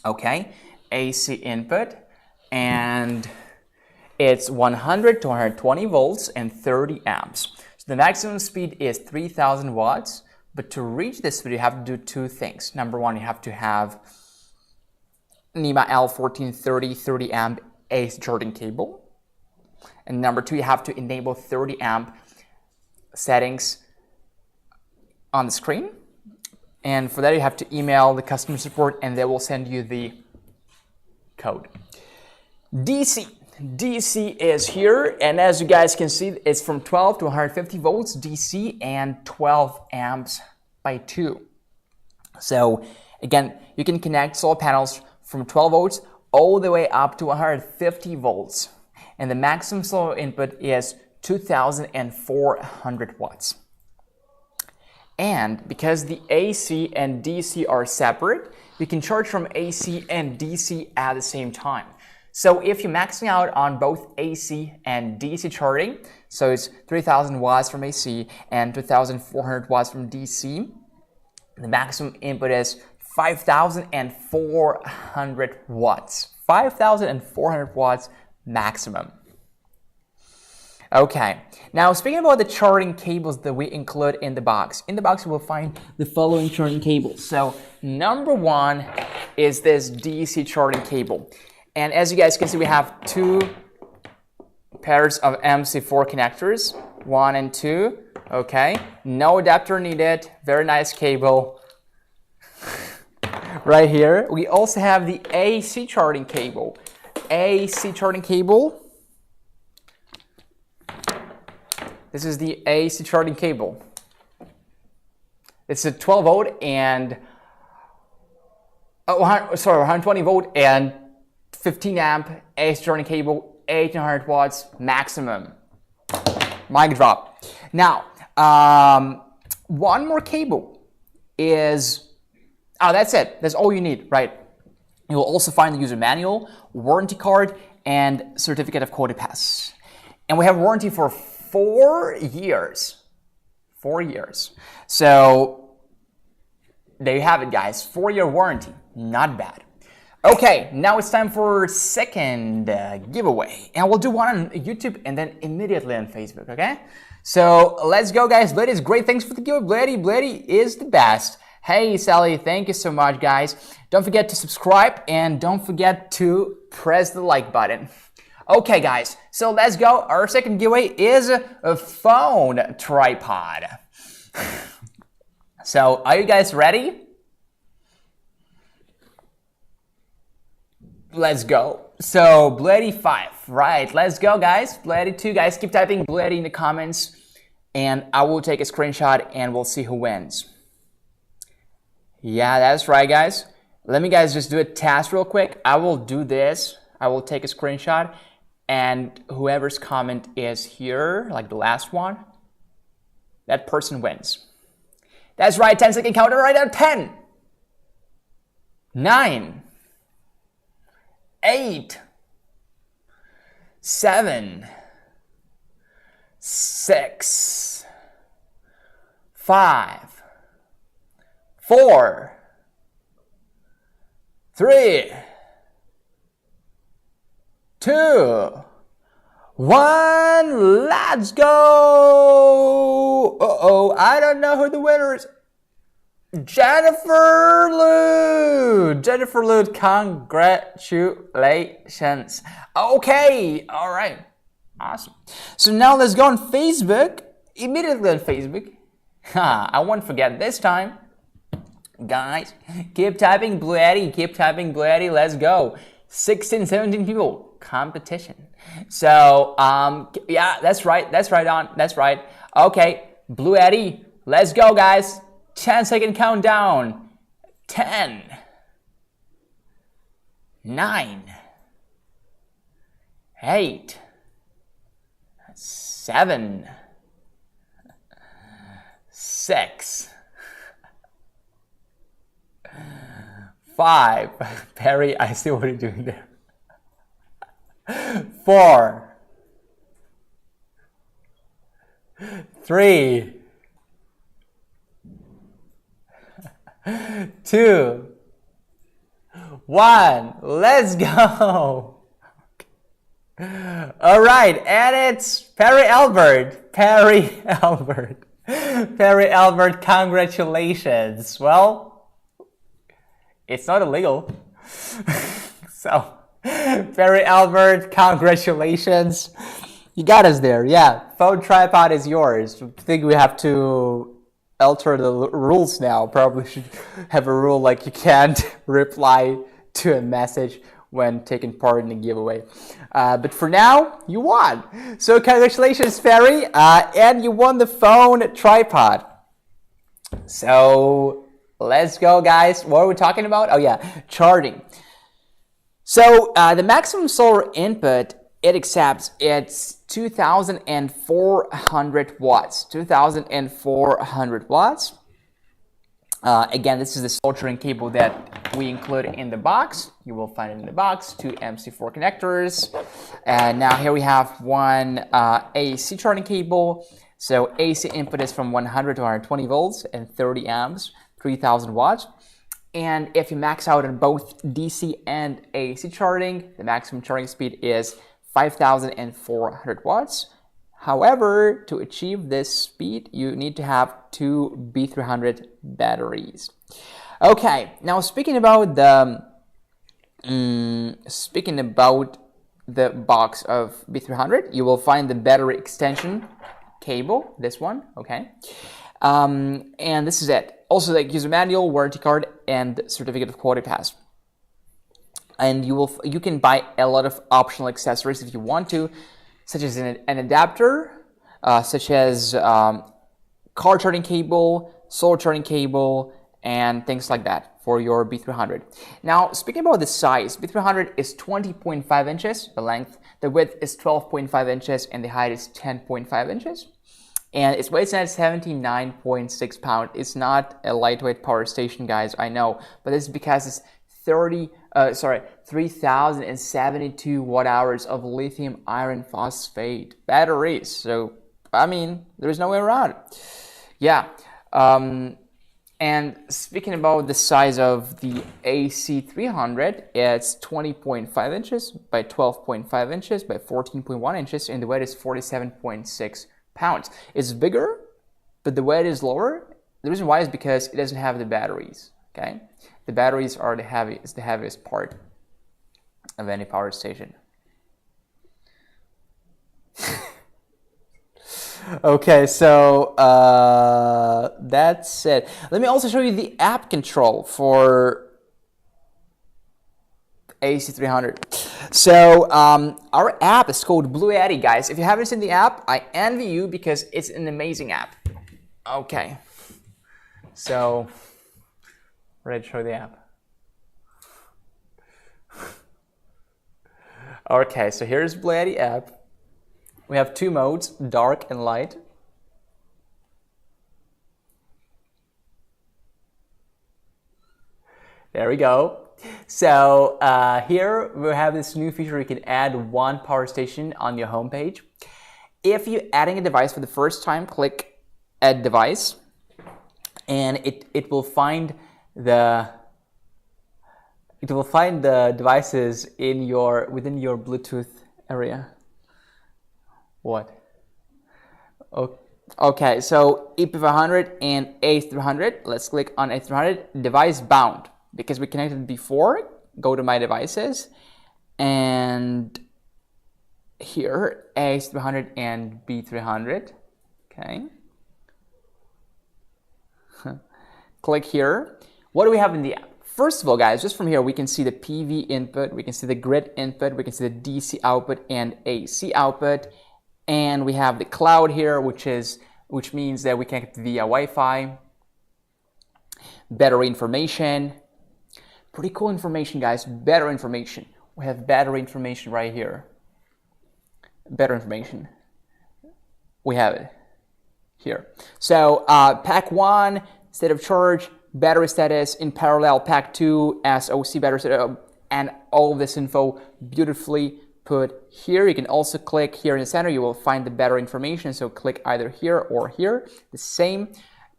Okay, AC input. And it's 100 to 120 volts and 30 amps. So the maximum speed is 3000 watts. But to reach this speed, you have to do two things. Number one, you have to have NEMA L1430 30 amp AC charging cable. And number two, you have to enable 30 amp settings on the screen. And for that, you have to email the customer support and they will send you the code. DC is here, and as you guys can see, it's from 12 to 150 volts DC and 12 amps by 2. So again, you can connect solar panels from 12 volts all the way up to 150 volts. And the maximum solar input is 2400 watts. And because the AC and DC are separate, you can charge from AC and DC at the same time. So if you're maxing out on both AC and DC charging, so it's 3000 watts from AC and 2400 watts from DC, the maximum input is 5400 watts. 5400 watts maximum. Okay, now speaking about the charging cables that we include in the box. In the box you will find the following charging cables. So number one is this DC charging cable. And as you guys can see, we have two pairs of MC4 connectors, 1 and 2. Okay, no adapter needed, very nice cable. Right here, we also have the AC charging cable. AC charging cable. This is the AC charging cable. It's a 12 volt and 120 volt and 15 amp AC charging cable, 1800 watts maximum. Mic drop. Now, One more cable is, oh, that's it. That's all you need, right? You will also find the user manual, warranty card, and certificate of quality pass. And we have warranty for 4 years. 4 years. So there you have it, guys. 4-year warranty. Not bad. Okay, now it's time for second giveaway. And we'll do one on YouTube and then immediately on Facebook, okay? So let's go, guys. BLUETTI is great. Thanks for the giveaway. BLUETTI is the best. Hey, Sally, thank you so much, guys. Don't forget to subscribe and don't forget to press the like button. Okay, guys, so let's go. Our second giveaway is a phone tripod. So are you guys ready? Let's go. So BLUETTI 5, right? Let's go, guys. BLUETTI 2, guys. Keep typing BLUETTI in the comments, and I will take a screenshot, and we'll see who wins. Yeah, that's right, guys. Let me, guys, just do a test real quick. I will do this. I will take a screenshot, and whoever's comment is here, like the last one, that person wins. That's right. 10-second counter right now. 10, 9. 8, 7, 6, 5, 4, 3, 2, 1. Let's go. Uh-oh, I don't know who the winner is. Jennifer Lute! Jennifer Lute, congratulations. Okay, all right, awesome. So now let's go on Facebook, immediately on Facebook. I won't forget this time. Guys, keep typing BLUETTI, keep typing BLUETTI, let's go. 16, 17 people, competition. So, yeah, that's right, on, that's right. Okay, BLUETTI, let's go, guys. 10-second countdown. 10, 9, 8, 7, 6, 5. Perry, I see what you're doing there. 4, 3, 2, 1. Let's go. All right, and it's Perry Albert. Perry Albert. Perry Albert, congratulations. Well, it's not illegal. So, Perry Albert, congratulations. You got us there. Yeah, phone tripod is yours. I think we have to alter the rules now. Probably should have a rule like you can't reply to a message when taking part in the giveaway. But for now, you won. So congratulations, Ferry, and you won the phone tripod. So let's go, guys. What are we talking about? Oh yeah, charging. So the maximum solar input it accepts, it's 2,400 watts. 2,400 watts. Again, this is the soldering cable that we include in the box. You will find it in the box, 2 MC4 connectors. And now here we have one AC charging cable. So AC input is from 100 to 120 volts and 30 amps, 3,000 watts. And if you max out on both DC and AC charging, the maximum charging speed is 5,400 watts. However, to achieve this speed, you need to have 2 B300 batteries. Okay, now speaking about the box of B300, you will find the battery extension cable, this one, okay, and this is it. Also, the user manual, warranty card, and certificate of quality pass. And you can buy a lot of optional accessories if you want to, such as an adapter, such as car charging cable, solar charging cable, and things like that for your B300. Now, speaking about the size, B300 is 20.5 inches, the length, the width is 12.5 inches, and the height is 10.5 inches. And its weight at 79.6 pounds. It's not a lightweight power station, guys, I know, but this is because it's 3,072 watt hours of lithium iron phosphate batteries. So, I mean, there's no way around it. Yeah. And speaking about the size of the AC300, it's 20.5 inches by 12.5 inches by 14.1 inches, and the weight is 47.6 pounds. It's bigger, but the weight is lower. The reason why is because it doesn't have the batteries. Okay, the batteries are the heaviest part of any power station. Okay, so that's it. Let me also show you the app control for AC300. So our app is called BLUETTI, guys. If you haven't seen the app, I envy you because it's an amazing app. Okay, so ready to show the app. Okay, so here's BLUETTI app. We have two modes, dark and light. There we go. So here we have this new feature. You can add one power station on your homepage. If you're adding a device for the first time, click Add Device, and it will find the devices within your Bluetooth area. What? Okay, so EP500 and A300. Let's click on A300. Device bound. Because we connected before, go to My Devices. And here, A300 and B300. Okay. Click here. What do we have in the app? First of all, guys, just from here, we can see the PV input. We can see the grid input. We can see the DC output and AC output. And we have the cloud here, which means that we connect via Wi-Fi. Battery information. Pretty cool information, guys. Battery information. We have battery information right here. Battery information. We have it here. So pack 1, state of charge, battery status, in parallel, pack 2, SOC battery status, and all of this info beautifully put here. You can also click here in the center. You will find the battery information. So click either here or here. The same.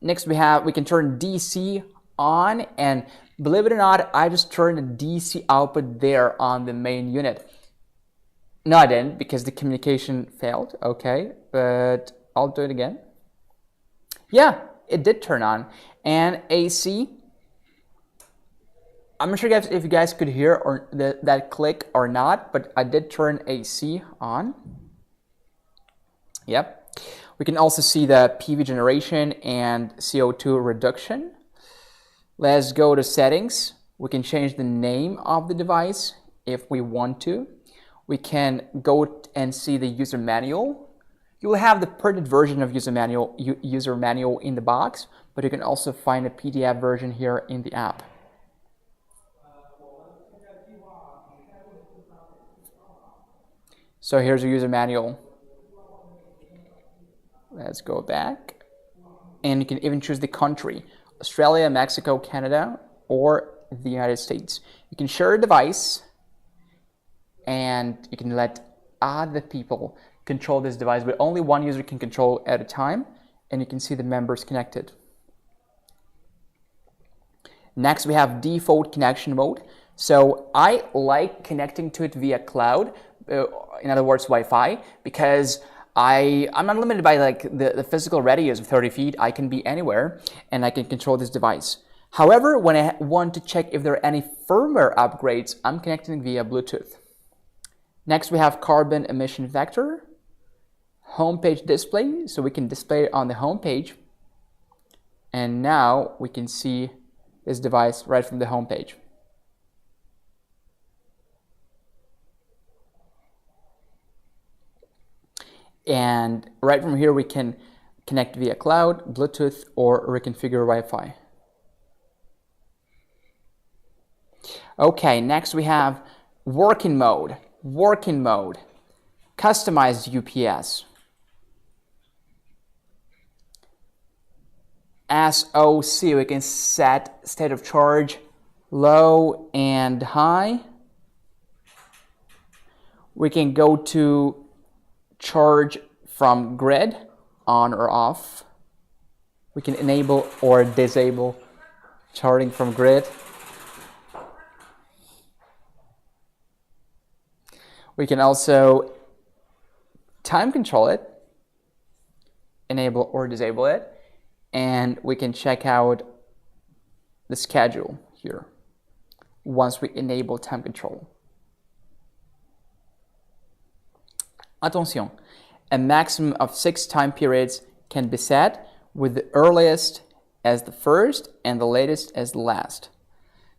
Next we can turn DC on, and believe it or not, I just turned the DC output there on the main unit. No, I didn't, because the communication failed. Okay, but I'll do it again. Yeah, it did turn on. And AC. I'm not sure if you guys could hear or that click or not, but I did turn AC on. Yep. We can also see the PV generation and CO2 reduction. Let's go to settings. We can change the name of the device if we want to. We can go and see the user manual. You will have the printed version of user manual in the box, but you can also find a PDF version here in the app. So here's a user manual. Let's go back. And you can even choose the country. Australia, Mexico, Canada, or the United States. You can share a device, and you can let other people control this device, but only one user can control at a time, and you can see the members connected. Next, we have default connection mode. So I like connecting to it via cloud, in other words, Wi-Fi, because I'm not limited by like the physical radius of 30 feet. I can be anywhere, and I can control this device. However, when I want to check if there are any firmware upgrades, I'm connecting via Bluetooth. Next, we have carbon emission vector, homepage display, so we can display it on the homepage. And now we can see this device right from the homepage. And right from here, we can connect via cloud, Bluetooth, or reconfigure Wi-Fi. Okay, next we have working mode. Working mode. Customized UPS. SOC, we can set state of charge low and high. We can go to charge from grid, on or off. We can enable or disable charging from grid. We can also time control it, enable or disable it, and we can check out the schedule here once we enable time control. Attention, a maximum of 6 time periods can be set, with the earliest as the first and the latest as the last.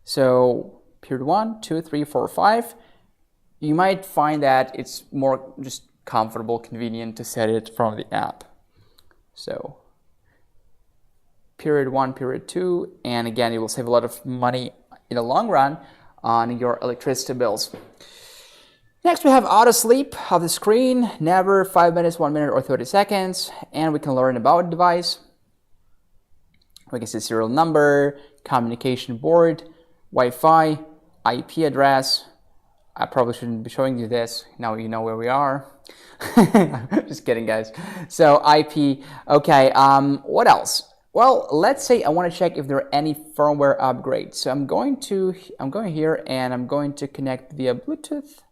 So period 1, 2, 3, 4, 5. You might find that it's more just comfortable, convenient to set it from the app. So period 1, period 2, and again, you will save a lot of money in the long run on your electricity bills. Next, we have auto sleep of the screen, never 5 minutes, 1 minute, or 30 seconds, and we can learn about the device. We can see serial number, communication board, Wi-Fi, IP address. I probably shouldn't be showing you this. Now you know where we are. Just kidding, guys. So IP. Okay. What else? Well, let's say I want to check if there are any firmware upgrades. So I'm going here and I'm going to connect via Bluetooth.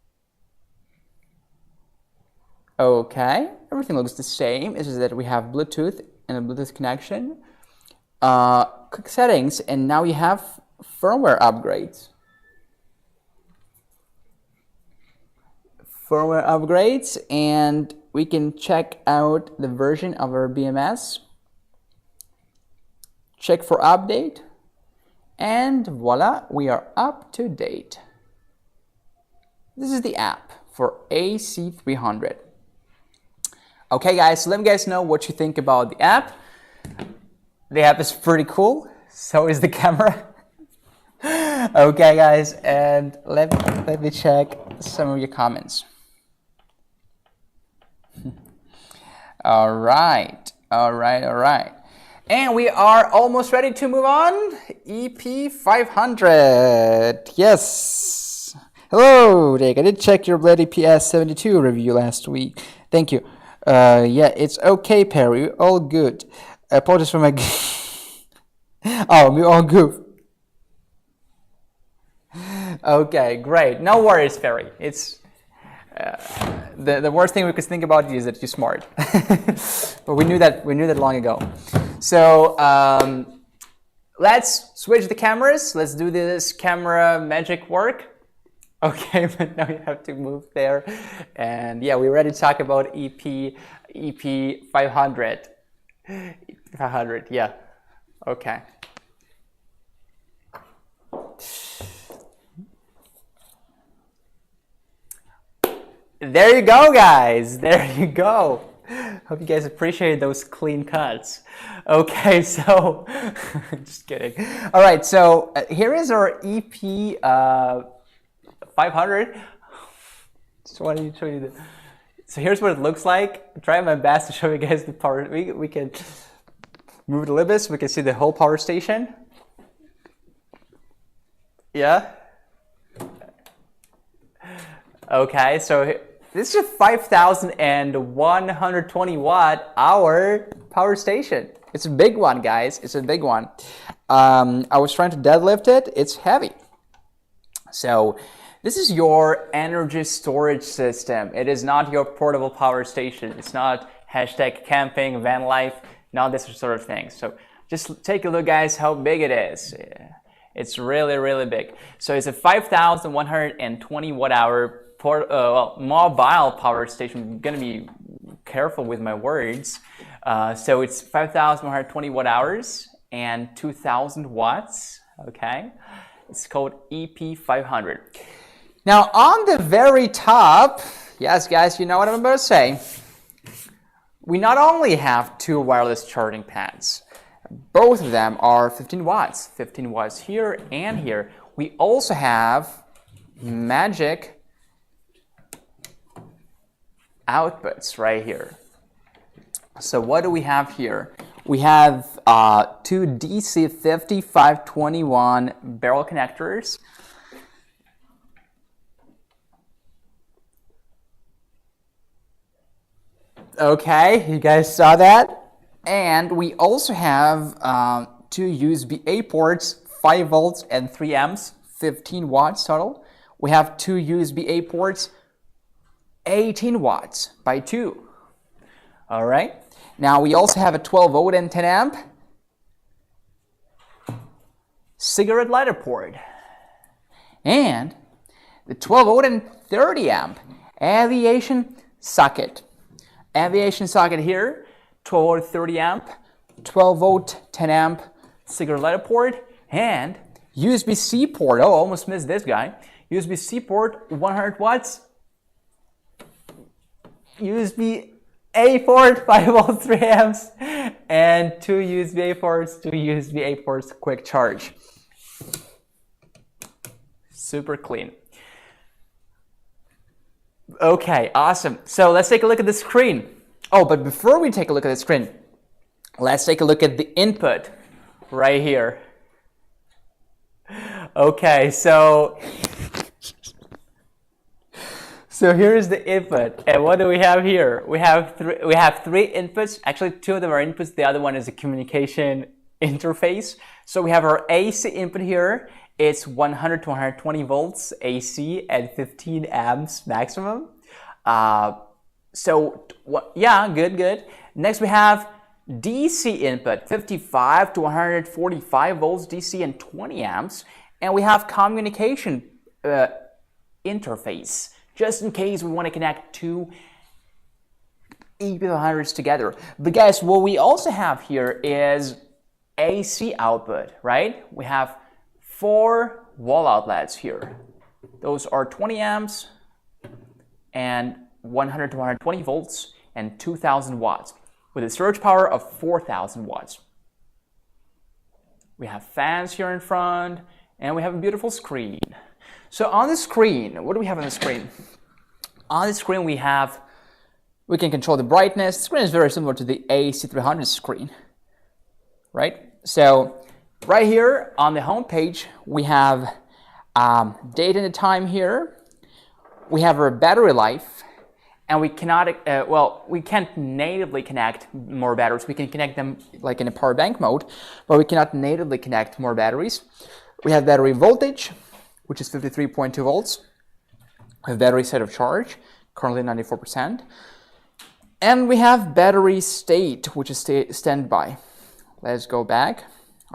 Okay, everything looks the same. It's just that we have Bluetooth and a Bluetooth connection. Click settings, and now you have firmware upgrades. Firmware upgrades, and we can check out the version of our BMS. Check for update, and voila, we are up to date. This is the app for AC300. Okay, guys, so let me guys know what you think about the app. The app is pretty cool. So is the camera. Okay, guys, and let me check some of your comments. All right. And we are almost ready to move on. EP500. Yes. Hello, Dick. I did check your BLUETTI PS72 review last week. Thank you. Yeah, it's okay, Perry. All good. Apologies for my... Oh, we all goof. Okay, great. No worries, Perry. It's... the worst thing we could think about is that you're smart. But we knew that long ago. So, let's switch the cameras. Let's do this camera magic work. Okay, but now you have to move there. And yeah, we're ready to talk about EP500. 500, yeah. Okay. There you go, guys. There you go. Hope you guys appreciate those clean cuts. Okay, so just kidding. All right, so here is our EP 500. Just wanted to show you so here's what it looks like. I'm trying my best to show you guys the power. We can move it a little bit so we can see the whole power station. Yeah. Okay, so this is a 5,120 watt hour power station. It's a big one, guys. It's a big one. I was trying to deadlift it. It's heavy. So this is your energy storage system. It is not your portable power station. It's not hashtag camping, van life, not this sort of thing. So just take a look, guys, how big it is. It's really, really big. So it's a 5,120 watt hour mobile power station. I'm gonna be careful with my words. So it's 5,120 watt hours and 2,000 watts. Okay, it's called EP500. Now on the very top, yes, guys, you know what I'm about to say. We not only have two wireless charging pads, both of them are 15 watts. 15 watts here and here. We also have magic outputs right here. So what do we have here? We have two DC 5521 barrel connectors. Okay, you guys saw that? And we also have two USB-A ports, 5 volts and 3 amps, 15 watts total. We have two USB-A ports, 18 watts by 2. All right. Now we also have a 12 volt and 10 amp cigarette lighter port. And the 12 volt and 30 amp aviation socket. Aviation socket here, 12 volt 30 amp, 12 volt 10 amp cigarette lighter port, and USB-C port. Oh, almost missed this guy. USB-C port, 100 watts. USB-A port, 5 volts, 3 amps, and two USB-A ports, quick charge. Super clean. Okay, awesome. So let's take a look at the screen. Oh, but before we take a look at the screen, let's take a look at the input right here. Okay, so here's the input, and what do we have here? We have three inputs. Actually, 2 of them are inputs. The other one is a communication interface. So we have our AC input here. It's 100 to 120 volts AC and 15 amps maximum. Yeah, good. Next we have DC input, 55 to 145 volts DC and 20 amps. And we have communication interface, just in case we want to connect two EP500s together. But guys, what we also have here is AC output, right? We have 4 wall outlets here. Those are 20 amps and 100 to 120 volts and 2000 watts with a surge power of 4000 watts. We have fans here in front and we have a beautiful screen. So on the screen, what do we have on the screen? On the screen we can control the brightness. The screen is very similar to the AC300 screen, right? So right here on the home page, we have date and the time here. We have our battery life, and we cannot, we can't natively connect more batteries. We can connect them like in a power bank mode, but we cannot natively connect more batteries. We have battery voltage, which is 53.2 volts. We have battery state of charge, currently 94%. And we have battery state, which is standby. Let's go back.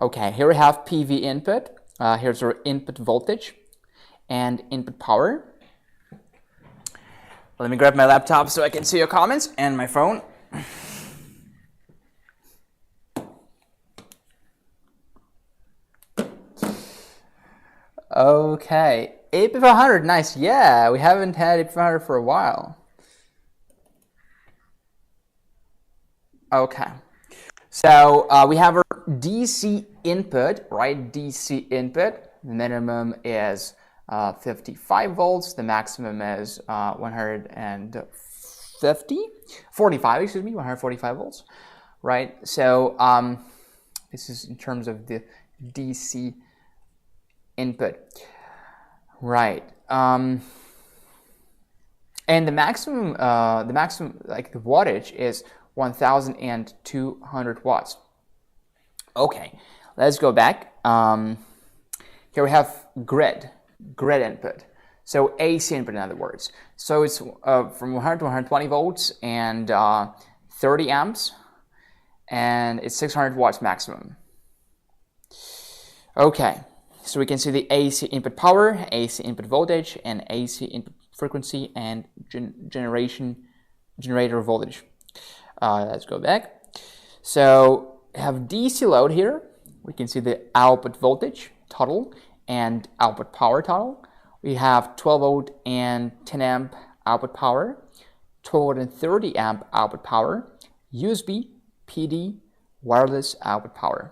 Okay, here we have PV input. Here's our input voltage and input power. Let me grab my laptop so I can see your comments and my phone. Okay, AP500, nice. Yeah, we haven't had AP500 for a while. Okay. So we have our DC input, right? DC input. The minimum is 55 volts. The maximum is 145 volts, right? So this is in terms of the DC input, right? And the maximum, like the wattage is 1,200 watts. Okay, let's go back. Here we have grid input. So AC input, in other words. So it's from 100 to 120 volts and 30 amps, and it's 600 watts maximum. Okay, so we can see the AC input power, AC input voltage, and AC input frequency and generator voltage. Let's go back. So we have DC load here. We can see the output voltage total and output power total. We have 12 volt and 10 amp output power, 12 volt and 30 amp output power, USB, PD, wireless output power.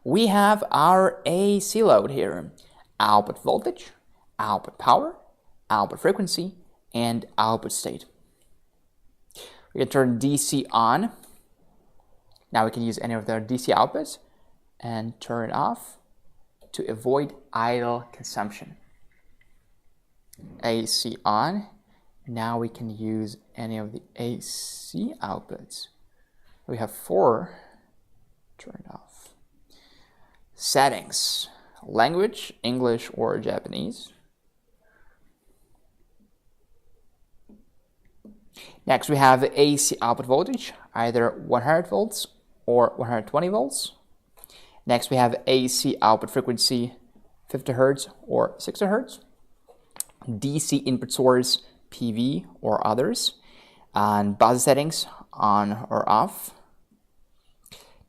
We have our AC load here, output voltage, output power, output frequency, and output state. We can turn DC on, Now we can use any of their DC outputs and turn it off to avoid idle consumption. AC on. Now we can use any of the AC outputs. We have 4. Turn it off. Settings. Language, English or Japanese. Next, we have the AC output voltage, either 100 volts or 120 volts. Next, we have AC output frequency, 50 Hz or 60 Hz. DC input source, PV or others. And buzzer settings, on or off.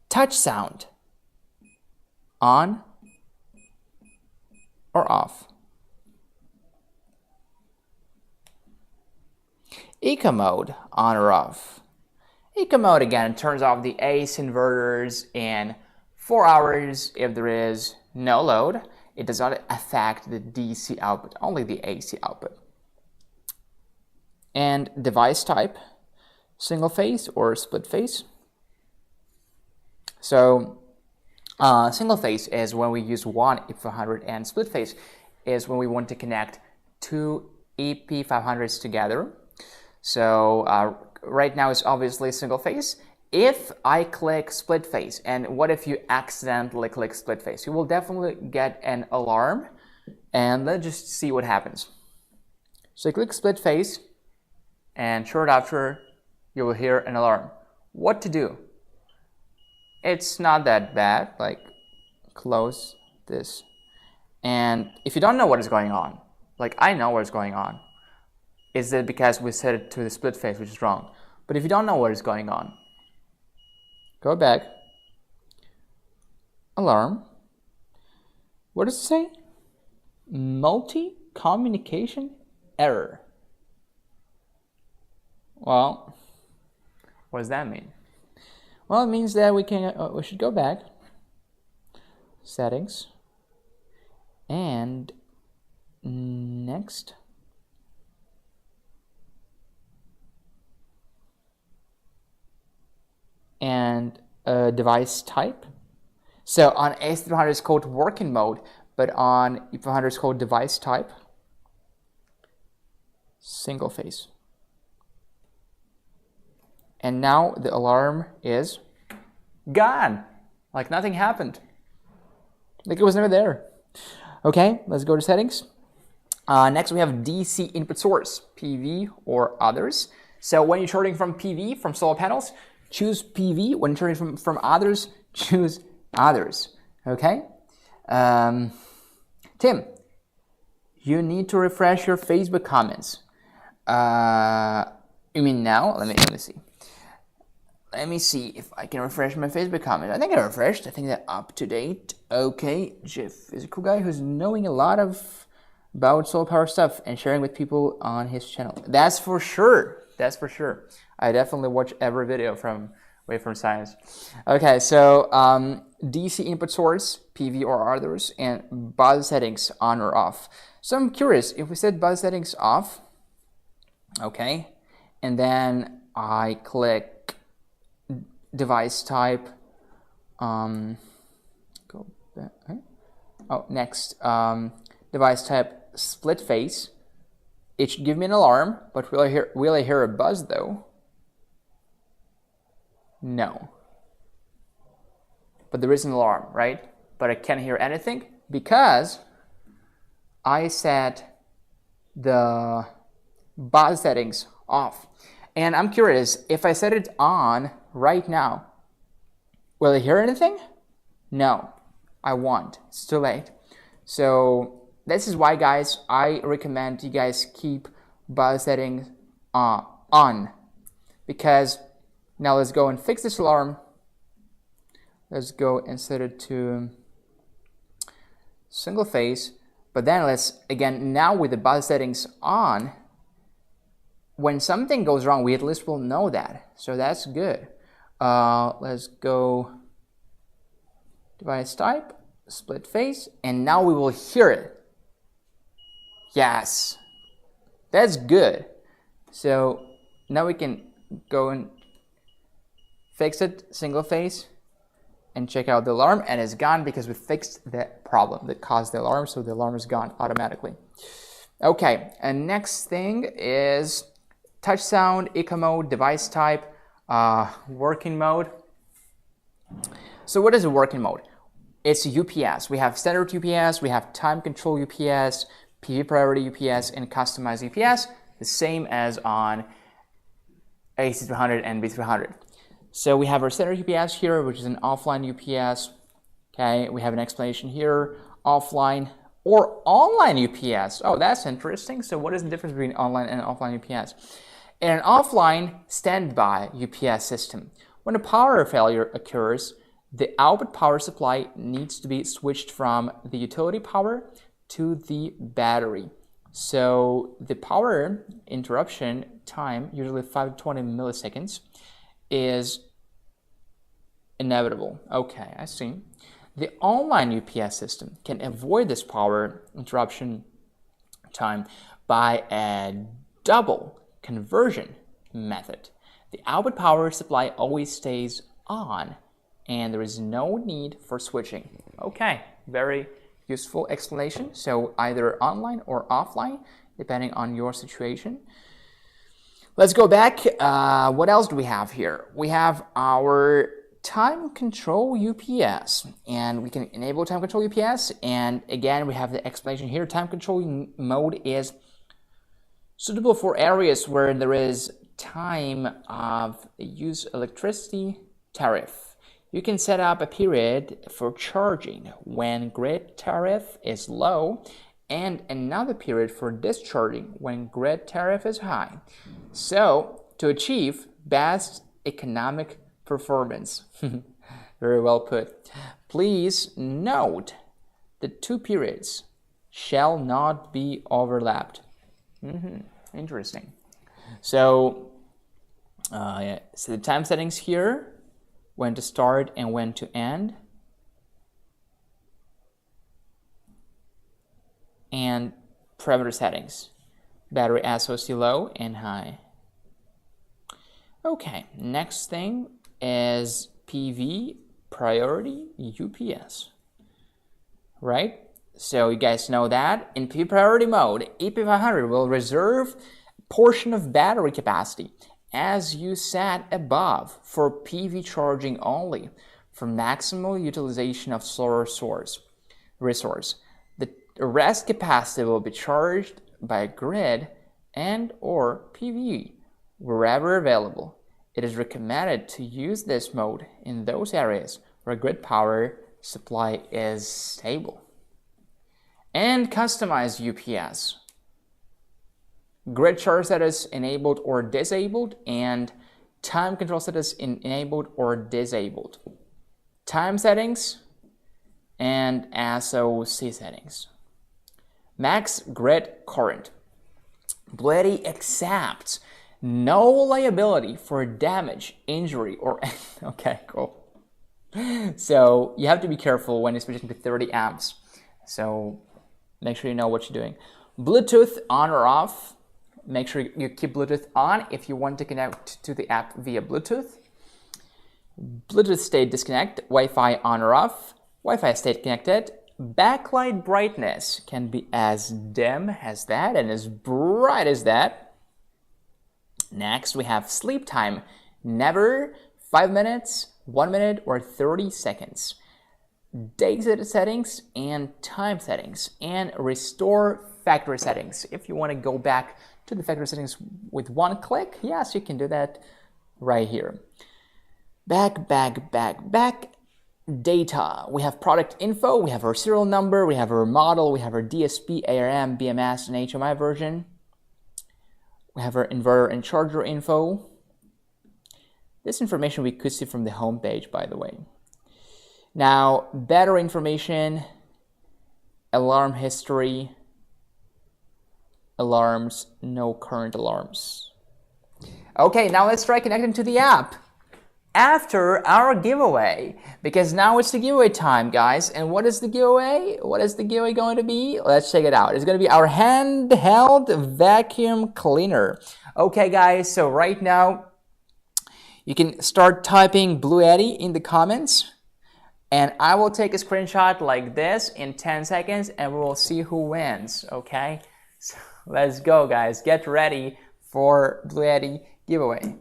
Touch sound, on or off. Eco mode, on or off. Eco mode, again, turns off the AC inverters in 4 hours if there is no load. It does not affect the DC output, only the AC output. And device type, single phase or split phase. So single phase is when we use one EP500, and split phase is when we want to connect 2 EP500s together. So right now it's obviously single phase. If I click split phase, and what if you accidentally click split phase? You will definitely get an alarm, and let's just see what happens. So you click split phase, and short after you will hear an alarm. What to do? It's not that bad, like close this. And if you don't know what is going on, like I know what is going on, is it because we set it to the split phase, which is wrong. But if you don't know what is going on, go back, alarm. What does it say? Multi-communication error. Well, what does that mean? Well, it means that we should go back, settings, and next. And device type. So on AC300 it's called working mode, but on EP500 it's called device type. Single phase. And now the alarm is gone. Like nothing happened. Like it was never there. Okay, let's go to settings. Next we have DC input source, PV or others. So when you're charging from PV, from solar panels, choose PV. When turning from others, choose others. Okay? Tim, you need to refresh your Facebook comments. You mean now? Let me see. Let me see if I can refresh my Facebook comments. I think I refreshed. I think they're up to date. Okay, Jeff is a cool guy who's knowing a lot about solar power stuff and sharing with people on his channel. That's for sure. That's for sure. I definitely watch every video from Waveform Science. Okay, so DC input source, PV or others, and buzzer settings on or off. So I'm curious, if we set buzzer settings off, okay, and then I click device type, go back, okay. Oh, next, device type split phase. It should give me an alarm, but will I hear a buzz though? No. But there is an alarm, right? But I can't hear anything because I set the buzz settings off. And I'm curious, if I set it on right now, will I hear anything? No, I won't. It's too late. So this is why, guys, I recommend you guys keep buzz settings on, because now let's go and fix this alarm. Let's go and set it to single phase. But then let's, again, now with the buzz settings on, when something goes wrong, we at least will know that. So that's good. Let's go device type, split phase, and now we will hear it. Yes, that's good. So now we can go and fix it, single phase, and check out the alarm, and it's gone because we fixed the problem that caused the alarm, so the alarm is gone automatically. Okay, and next thing is touch sound, eco mode, device type, working mode. So what is a working mode? It's UPS. We have standard UPS, we have time control UPS, PV priority UPS, and customized UPS, the same as on AC300 and B300. So we have our standard UPS here, which is an offline UPS. Okay, we have an explanation here, offline or online UPS. Oh, that's interesting. So what is the difference between online and offline UPS? In an offline standby UPS system, when a power failure occurs, the output power supply needs to be switched from the utility power to the battery. So the power interruption time, usually 5 to 20 milliseconds, is inevitable. Okay, I see. The online UPS system can avoid this power interruption time by a double conversion method. The output power supply always stays on, and there is no need for switching. Okay, very useful explanation. So either online or offline, depending on your situation. Let's go back. What else do we have here? We have our time control UPS, and we can enable time control UPS. And again, we have the explanation here. Time control mode is suitable for areas where there is time of use electricity tariff. You can set up a period for charging when grid tariff is low and another period for discharging when grid tariff is high. So, to achieve best economic performance. Very well put. Please note the two periods shall not be overlapped. Interesting. So, so the time settings here, when to start and when to end. And parameter settings, battery SOC low and high. Okay, next thing is PV priority UPS, right? So you guys know that in PV priority mode, EP500 will reserve a portion of battery capacity as you set above for PV charging only for maximal utilization of solar resource. The rest capacity will be charged by grid and or PV wherever available. It is recommended to use this mode in those areas where grid power supply is stable. And customized UPS. Grid charge status enabled or disabled, and time control status enabled or disabled. Time settings and SOC settings. Max grid current. BLUETTI accepts no liability for damage, injury, or okay, cool. So you have to be careful when you're switching to 30 amps. So make sure you know what you're doing. Bluetooth on or off. Make sure you keep Bluetooth on if you want to connect to the app via Bluetooth. Bluetooth state disconnect, Wi-Fi on or off, Wi-Fi state connected. Backlight brightness can be as dim as that and as bright as that. Next, we have sleep time, never 5 minutes, 1 minute, or 30 seconds. Day settings and time settings, and restore factory settings. If you want to go back to the factory settings with one click, yes, you can do that right here. Back. Data. We have product info, we have our serial number, we have our model, we have our DSP, ARM, BMS, and HMI version. We have our inverter and charger info. This information we could see from the home page, by the way. Now, battery information, alarm history, alarms, no current alarms. Okay, now let's try connecting to the app after our giveaway, because now it's the giveaway time, guys. And what is the giveaway? What is the giveaway going to be? Let's check it out. It's going to be our handheld vacuum cleaner. Okay, guys, so right now You can start typing BLUETTI in the comments, and I will take a screenshot like this in 10 seconds, and we will see who wins, okay? So let's go, guys. Get ready for BLUETTI giveaway.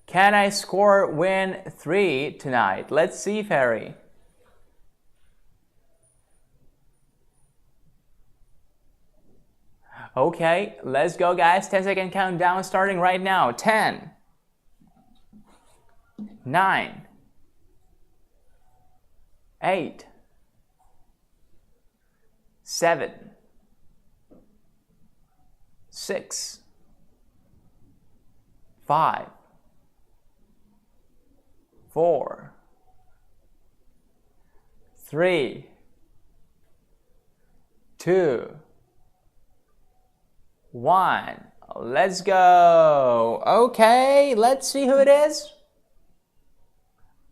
Can I score win 3 tonight? Let's see, Ferry. Okay, let's go, guys. 10-second countdown starting right now. 10, 9, 8, 7, 6, 5, 4, 3, 2, 1. Let's go. Okay, let's see who it is.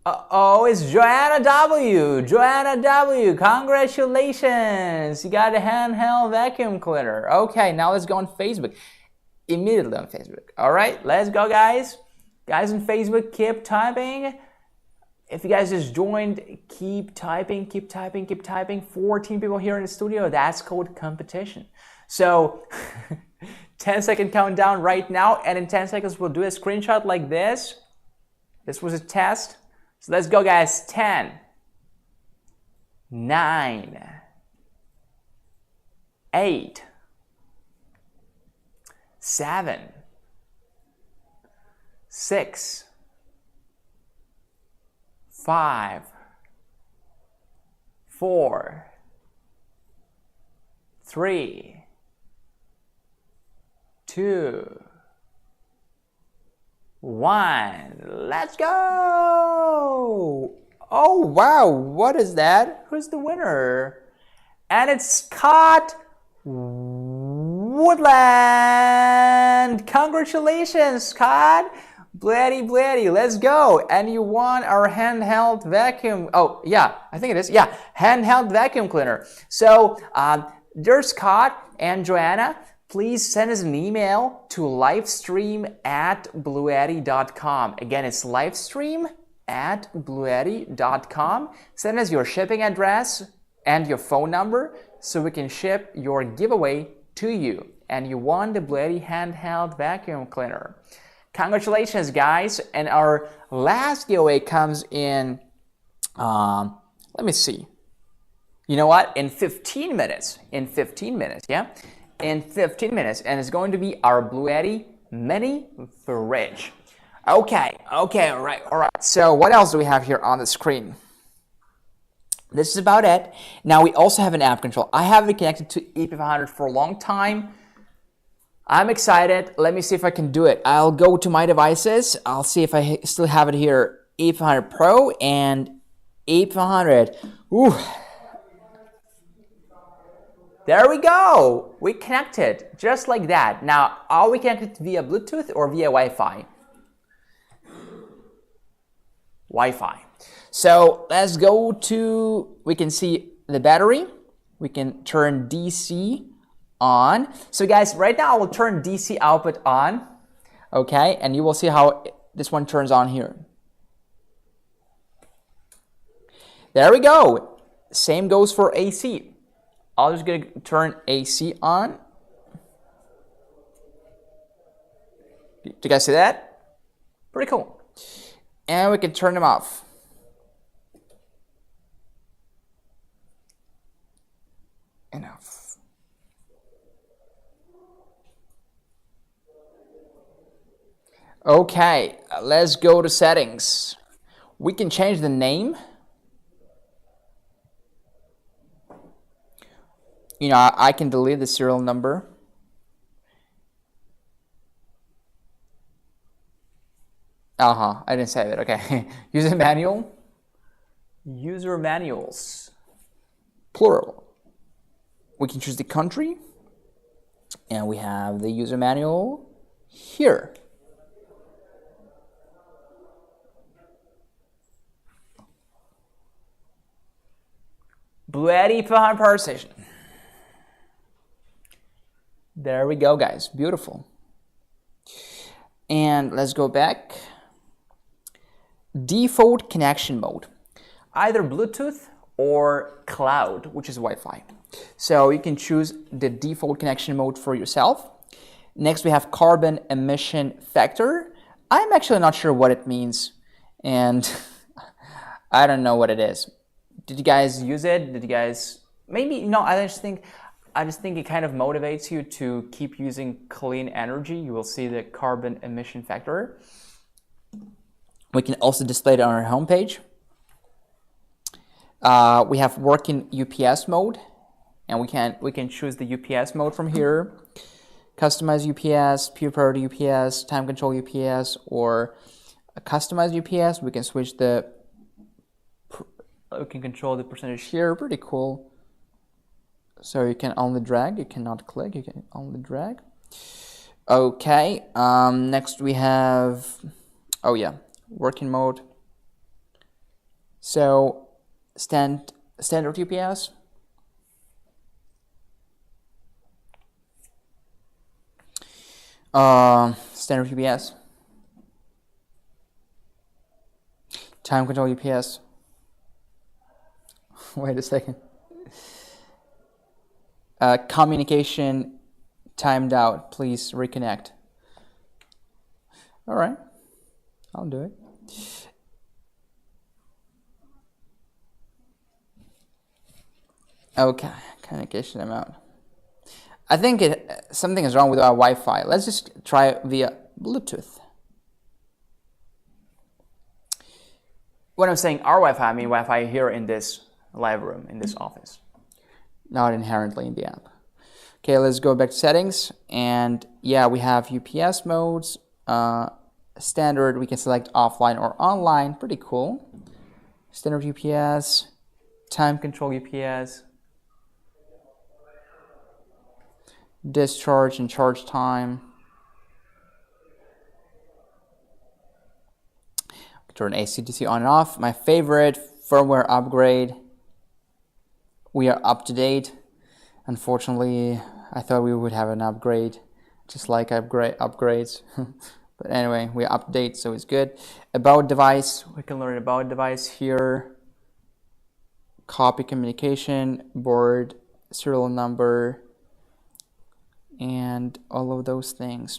Uh-oh, it's Joanna W. Joanna W. Congratulations. You got a handheld vacuum cleaner. Okay, now let's go on Facebook. Immediately on Facebook. All right, let's go, guys. Guys on Facebook, keep typing. If you guys just joined, keep typing, keep typing, keep typing. 14 people here in the studio. That's called competition. So 10-second countdown right now, and in 10 seconds we'll do a screenshot like this. This was a test. So let's go, guys. 10, 9, 8, 7, 6, 5, 4, 3, 2, 1. Let's go! Oh, wow. What is that? Who's the winner? And it's Scott Woodland. Congratulations, Scott. BLUETTI, BLUETTI, let's go. And you won our handheld vacuum. Oh, yeah, I think it is. Yeah, handheld vacuum cleaner. So, there's Scott and Joanna. Please send us an email to livestream@bluetti.com. Again, it's livestream@bluetti.com. Send us your shipping address and your phone number so we can ship your giveaway to you. And you won the BLUETTI handheld vacuum cleaner. Congratulations, guys. And our last giveaway comes in, let me see. You know what? In 15 minutes. In 15 minutes, yeah? In 15 minutes, and it's going to be our BLUETTI mini fridge. Okay, all right. So what else do we have here on the screen? This is about it. Now we also have an app control. I have it connected to EP500 for a long time. I'm excited. Let me see if I can do it. I'll go to my devices. I'll see if I still have it here. EP500 Pro and EP500. Ooh. There we go. We connected just like that. Now, are we connected via Bluetooth or via Wi-Fi? Wi-Fi. So let's go to, we can see the battery. We can turn DC on. So guys, right now I will turn DC output on. Okay, and you will see how this one turns on here. There we go. Same goes for AC. I'm just going to turn AC on. Do you guys see that? Pretty cool. And we can turn them off. Enough. Okay, let's go to settings. We can change the name. You know, I can delete the serial number. I didn't save it. Okay. User manual. User manuals. Plural. We can choose the country. And we have the user manual here. BLUETTI Power Station. There we go, guys. Beautiful. And let's go back. Default connection mode, either Bluetooth or cloud, which is Wi-Fi. So you can choose the default connection mode for yourself. Next, we have carbon emission factor. I'm actually not sure what it means, and I don't know what it is. Did you guys use it? Did you guys, maybe, no, I just think it kind of motivates you to keep using clean energy. You will see the carbon emission factor. We can also display it on our homepage. We have working UPS mode, and we can choose the UPS mode from here. Customize UPS, pure priority UPS, time control UPS, or a customized UPS. We can switch we can control the percentage here. Pretty cool. So you can only drag, you cannot click, you can only drag. Okay, next we have, oh yeah, working mode. So standard UPS. Standard UPS. Time control UPS. Wait a second. Communication timed out. Please reconnect. All right, I'll do it. Okay, communication amount. I think something is wrong with our Wi-Fi. Let's just try via Bluetooth. When I'm saying our Wi-Fi, I mean Wi-Fi here in this live room, in this office, not inherently in the app. Okay, let's go back to settings, and yeah, we have UPS modes. Standard, we can select offline or online. Pretty cool. Standard UPS, time control UPS, discharge and charge time. Turn AC/DC on and off. My favorite, firmware upgrade. We are up to date. Unfortunately, I thought we would have an upgrade, just like upgrades. But anyway, we are up to date, so it's good. About device, we can learn about device here. Copy communication, board, serial number, and all of those things.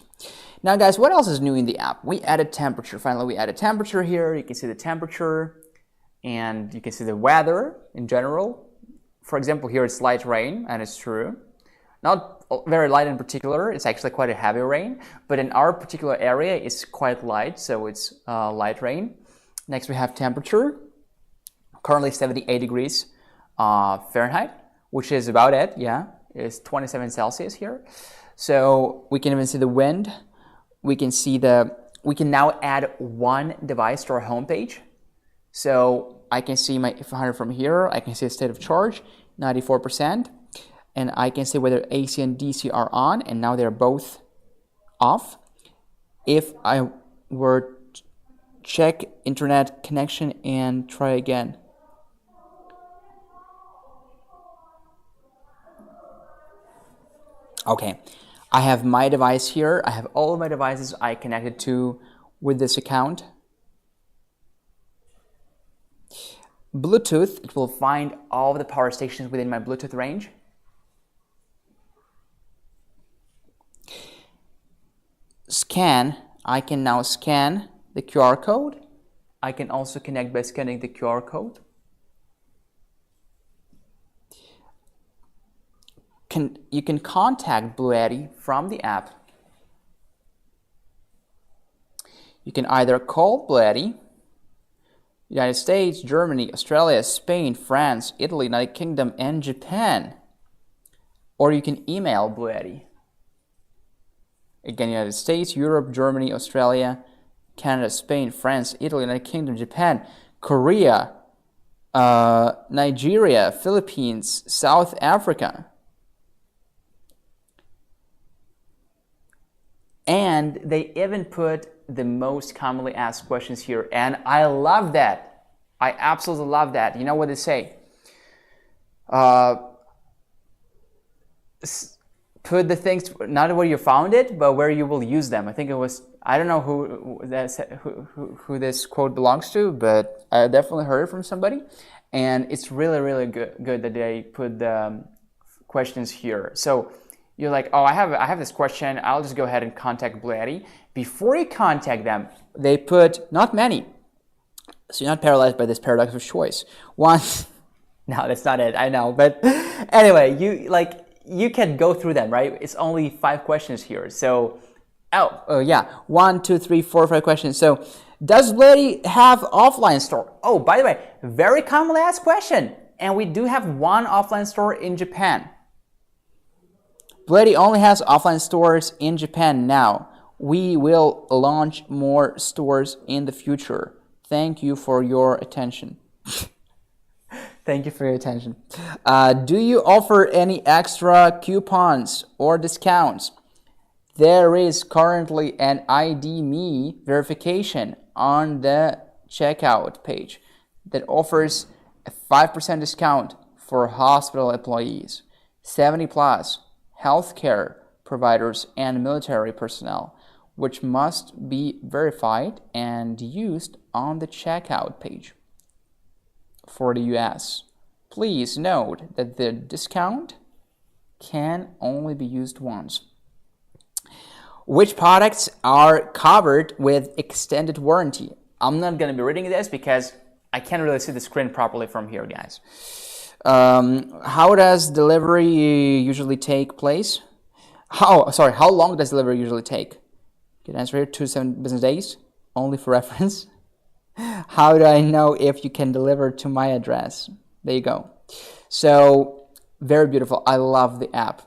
Now guys, what else is new in the app? We added temperature. Finally, we added temperature here. You can see the temperature, and you can see the weather in general. For example, here it's light rain, and it's true. Not very light in particular, it's actually quite a heavy rain, but in our particular area it's quite light, so it's light rain. Next we have temperature, currently 78 degrees Fahrenheit, which is about it, yeah, it's 27 Celsius here. So we can even see the wind. We can now add one device to our homepage. So I can see my 500 from here, I can see a state of charge, 94%. And I can see whether AC and DC are on, and now they're both off. If I were to check internet connection and try again. Okay, I have my device here. I have all of my devices I connected to with this account. Bluetooth, it will find all of the power stations within my Bluetooth range. Scan, I can now scan the QR code. I can also connect by scanning the QR code. You can contact BLUETTI from the app. You can either call BLUETTI, United States, Germany, Australia, Spain, France, Italy, United Kingdom, and Japan. Or you can email BLUETTI. Again, United States, Europe, Germany, Australia, Canada, Spain, France, Italy, United Kingdom, Japan, Korea, Nigeria, Philippines, South Africa. And they even put the most commonly asked questions here. And I love that. I absolutely love that. You know what they say? Put the things not where you found it, but where you will use them. I think it was I don't know who this quote belongs to, but I definitely heard it from somebody, and it's really really good that they put the questions here. So you're like, oh, I have this question. I'll just go ahead and contact BLUETTI. Before you contact them, they put not many. So you're not paralyzed by this paradox of choice. One, no, that's not it. I know, but anyway, you can go through them, right? It's only 5 questions here. So, yeah, 1, 2, 3, 4, 5 questions. So, does BLUETTI have offline store? Oh, by the way, very commonly asked question, and we do have one offline store in Japan. BLUETTI only has offline stores in Japan now. We will launch more stores in the future. Thank you for your attention. Thank you for your attention. Do you offer any extra coupons or discounts? There is currently an ID Me verification on the checkout page that offers a 5% discount for hospital employees, 70 plus healthcare providers and military personnel, which must be verified and used on the checkout page. For the US, please note that the discount can only be used once. Which products are covered with extended warranty? I'm not going to be reading this because I can't really see the screen properly from here, guys. How does delivery usually take place? How long does delivery usually take? Good answer here, 2 to 7 business days, only for reference. How do I know if you can deliver to my address? There you go. So, very beautiful. I love the app.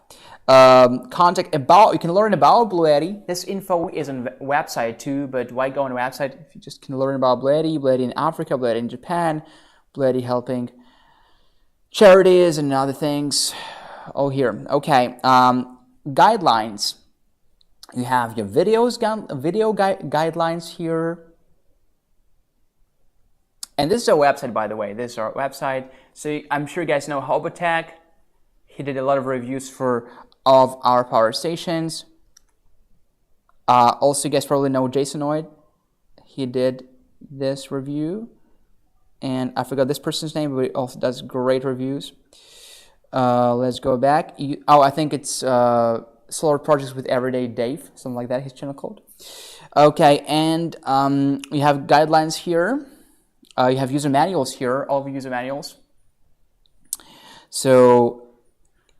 Contact about, you can learn about BLUETTI. This info is on the website too, but why go on the website if you just can learn about BLUETTI, BLUETTI in Africa, BLUETTI in Japan, BLUETTI helping charities and other things. Oh, here. Okay. Guidelines. You have your video guidelines here. And this is our website, by the way. This is our website. So I'm sure you guys know Hobotech. He did a lot of reviews of our power stations. Also, you guys probably know Jasonoid. He did this review. And I forgot this person's name, but he also does great reviews. Let's go back. I think it's Solar Projects with Everyday Dave, something like that, his channel called. Okay, and you have guidelines here. You have user manuals here, all of the user manuals. So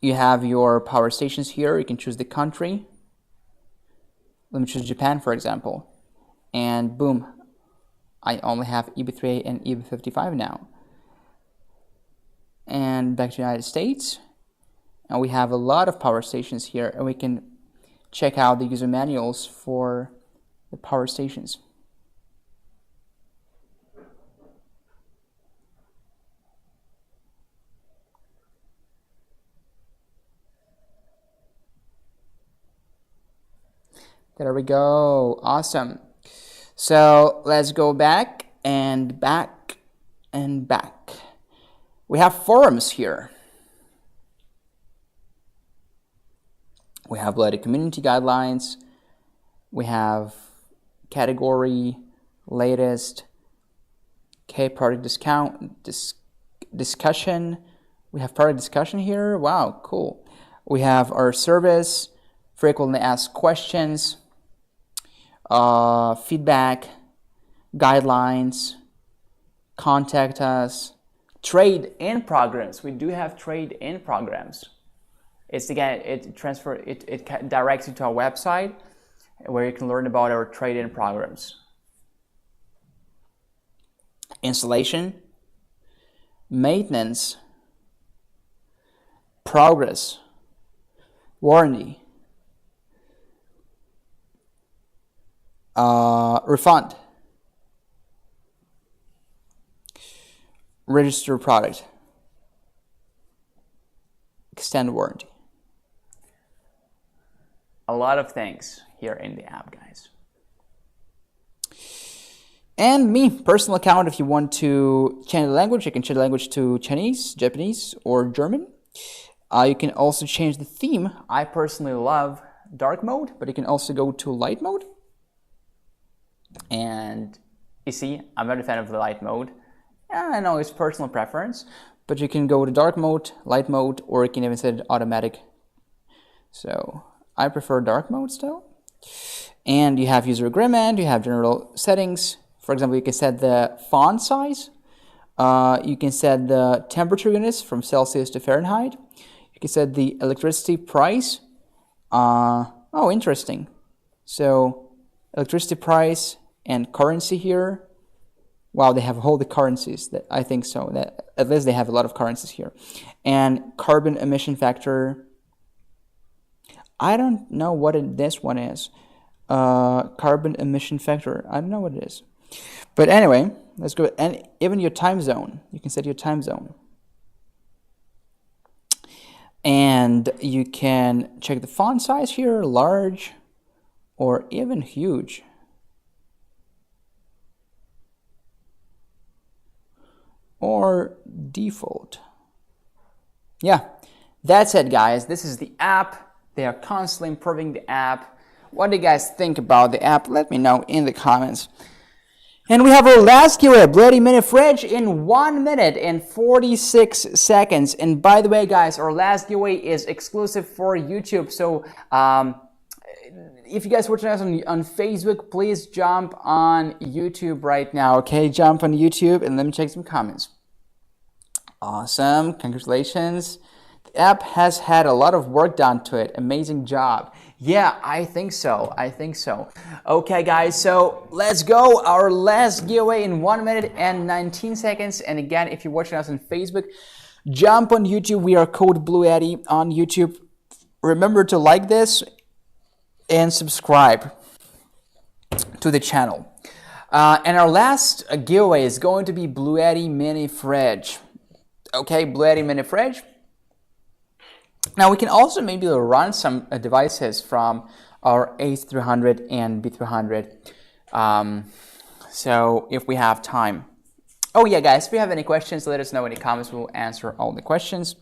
you have your power stations here. You can choose the country. Let me choose Japan, for example. And boom, I only have EB3A and EB55 now. And back to the United States. And we have a lot of power stations here, and we can check out the user manuals for the power stations. There we go. Awesome. So let's go back and back and back. We have forums here. We have BLUETTI community guidelines. We have category, latest, product discussion. We have product discussion here. Wow, cool. We have our service, frequently asked questions, feedback, guidelines, contact us, trade-in programs. We do have trade-in programs. It's again, it directs you to our website where you can learn about our trade-in programs. Installation, maintenance, progress, warranty, refund, register product, extend warranty. A lot of things here in the app, guys. And me, personal account, if you want to change the language, you can change the language to Chinese, Japanese, or German. You can also change the theme. I personally love dark mode, but you can also go to light mode. And you see, I'm not a fan of the light mode. I know it's personal preference, but you can go to dark mode, light mode, or you can even set it automatic. So I prefer dark mode still. And you have user agreement, you have general settings. For example, you can set the font size. You can set the temperature units from Celsius to Fahrenheit. You can set the electricity price. Oh, interesting. So electricity price and currency here. Wow, they have all the currencies. That I think so. That at least they have a lot of currencies here. And carbon emission factor. I don't know what this one is. Carbon emission factor. I don't know what it is. But anyway, let's go. And even your time zone. You can set your time zone. And you can check the font size here, large or even huge. Or default. Yeah, that's it, guys. This is the app. They are constantly improving the app. What do you guys think about the app? Let me know in the comments. And we have our last giveaway, BLUETTI Mini Fridge in 1 minute and 46 seconds. And by the way, guys, our last giveaway is exclusive for YouTube. So if you guys watching us on Facebook, please jump on YouTube right now, okay? Jump on YouTube and let me check some comments. Awesome, congratulations. The app has had a lot of work done to it. Amazing job. Yeah, I think so. I think so. Okay, guys, so let's go. Our last giveaway in 1 minute and 19 seconds. And again, if you're watching us on Facebook, jump on YouTube. We are code BLUETTI on YouTube. Remember to like this and subscribe to the channel. And our last giveaway is going to be BLUETTI Mini Fridge. Okay, BLUETTI Mini Fridge. Now we can also maybe run some devices from our A300 and B300. So if we have time. Oh yeah, guys, if you have any questions, let us know in the comments. We'll answer all the questions.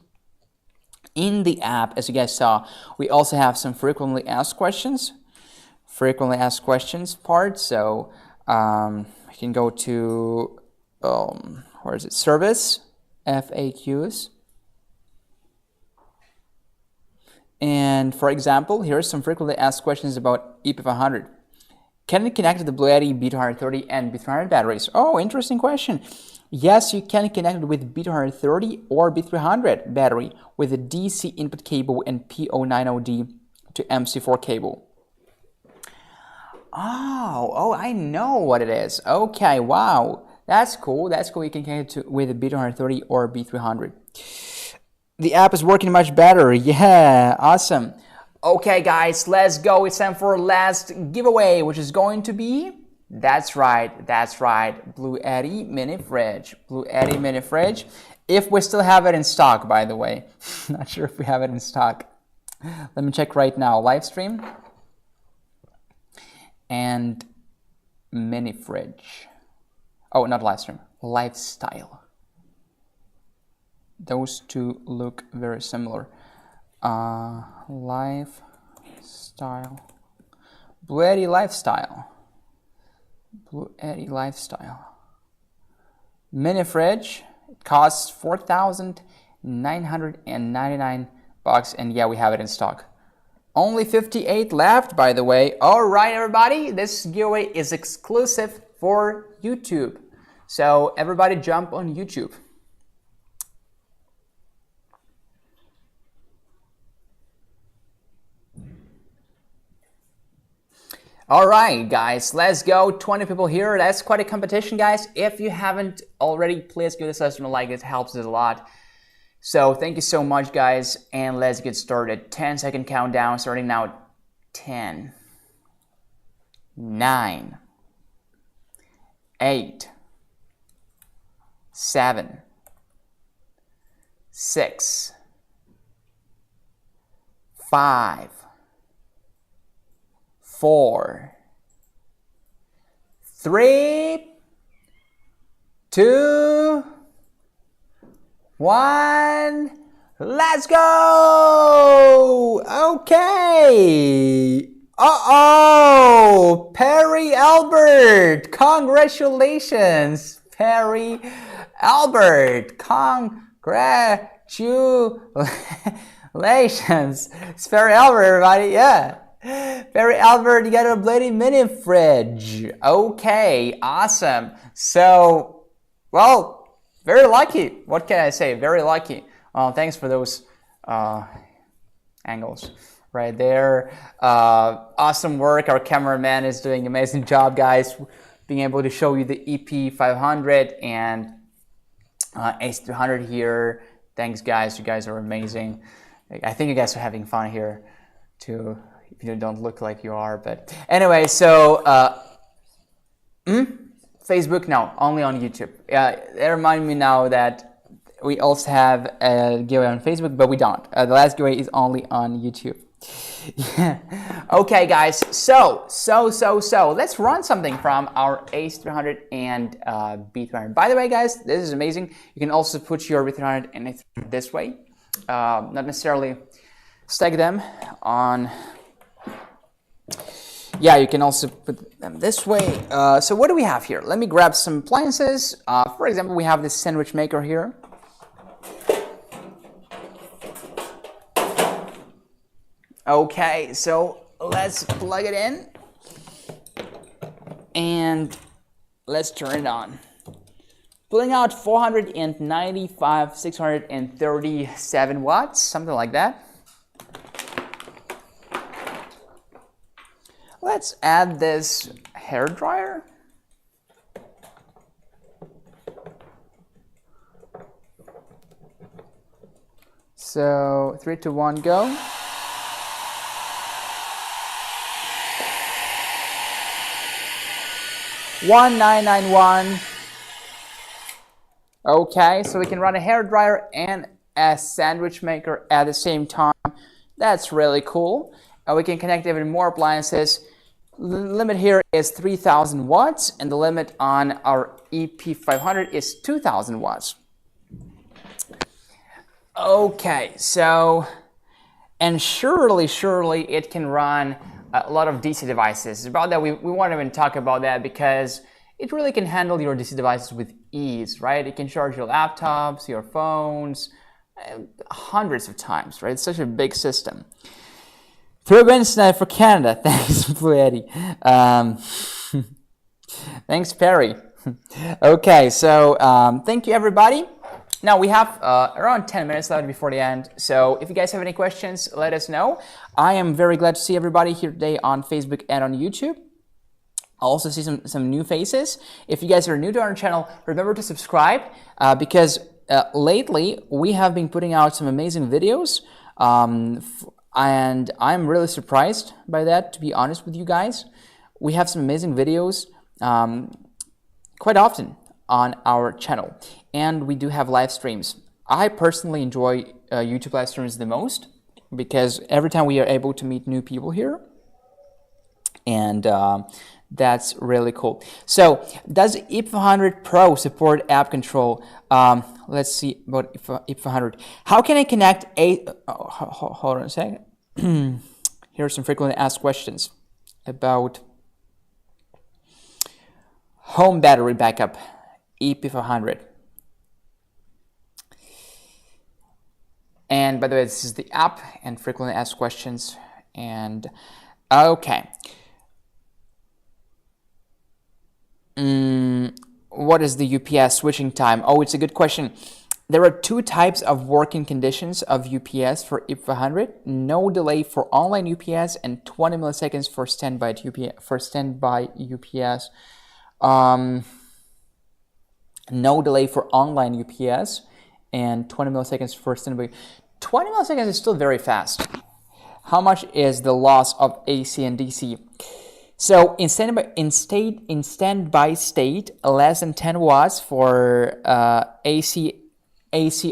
In the app, as you guys saw, we also have some frequently asked questions. Frequently asked questions part. So we can go to, where is it? Service, FAQs. And for example, here are some frequently asked questions about EP500. Can it connect to the BLUETTI B230 and B300 batteries? Oh, interesting question. Yes, you can connect it with B230 or B300 battery with a DC input cable and P090D to MC4 cable. Oh, I know what it is. Okay, wow. That's cool. That's cool. You can connect it with a B230 or B300. The app is working much better. Yeah, awesome. Okay, guys, let's go. It's time for last giveaway, which is going to be, that's right, BLUETTI Mini Fridge. BLUETTI Mini Fridge. If we still have it in stock, by the way. Not sure if we have it in stock. Let me check right now. Live stream. And Mini Fridge. Oh, not live stream. Lifestyle. Those two look very similar. Lifestyle. BLUETTI Lifestyle. BLUETTI Lifestyle. Mini fridge. It costs $4,999 bucks, and yeah, we have it in stock. Only 58 left, by the way. All right, everybody, this giveaway is exclusive for YouTube. So everybody jump on YouTube. All right, guys, let's go. 20 people here. That's quite a competition, guys. If you haven't already, please give this lesson a like. It helps us a lot. So thank you so much, guys, and let's get started. 10-second countdown starting now. 10, 9, 8, 7, 6, 5, 4, 3, 2, 1. Let's go! Okay. Oh, Perry Albert! Congratulations, Perry Albert! Congratulations! It's Perry Albert, everybody. Yeah. Perry Albert, you got a bloody mini fridge. Okay, awesome. So, well, very lucky. What can I say? Very lucky. Thanks for those angles right there. Awesome work. Our cameraman is doing an amazing job, guys, being able to show you the EP500 and AC300 here. Thanks, guys. You guys are amazing. I think you guys are having fun here too. You don't look like you are, but anyway, so Facebook, no, only on YouTube. It reminded me now that we also have a giveaway on Facebook, but we don't. The last giveaway is only on YouTube. Yeah. Okay, guys, so let's run something from our AC300 and B300. By the way, guys, this is amazing. You can also put your B300 and AC300 this way, not necessarily stack them on. Yeah, you can also put them this way. So what do we have here? Let me grab some appliances. For example, we have this sandwich maker here. Okay, so let's plug it in and let's turn it on. Pulling out 637 watts, something like that. Let's add this hair dryer. So 3, 2, 1, go. $1,991. Okay, so we can run a hair dryer and a sandwich maker at the same time. That's really cool. We can connect even more appliances. The limit here is 3,000 watts, and the limit on our EP500 is 2,000 watts. Okay, so, and surely it can run a lot of DC devices. About that, we won't even talk about that because it really can handle your DC devices with ease, right? It can charge your laptops, your phones, hundreds of times, right? It's such a big system. Through Wednesday for Canada. Thanks, BLUETTI. Thanks, Perry. Okay, so thank you, everybody. Now we have around 10 minutes left before the end. So if you guys have any questions, let us know. I am very glad to see everybody here today on Facebook and on YouTube. I also see some new faces. If you guys are new to our channel, remember to subscribe because lately we have been putting out some amazing videos. And I'm really surprised by that, to be honest with you guys. We have some amazing videos quite often on our channel. And we do have live streams. I personally enjoy YouTube live streams the most because every time we are able to meet new people here. And that's really cool. So, does EP500 Pro support app control? Let's see about EP500. How can I connect hold on a second. Here are some frequently asked questions about home battery backup, EP500. And by the way, this is the app and frequently asked questions. And okay. What is the UPS switching time? Oh, it's a good question. There are two types of working conditions of UPS for EP500. No delay for online UPS and 20 milliseconds for standby UPS. No delay for online UPS and 20 milliseconds for standby. 20 milliseconds is still very fast. How much is the loss of AC and DC? So in standby state, less than 10 watts for AC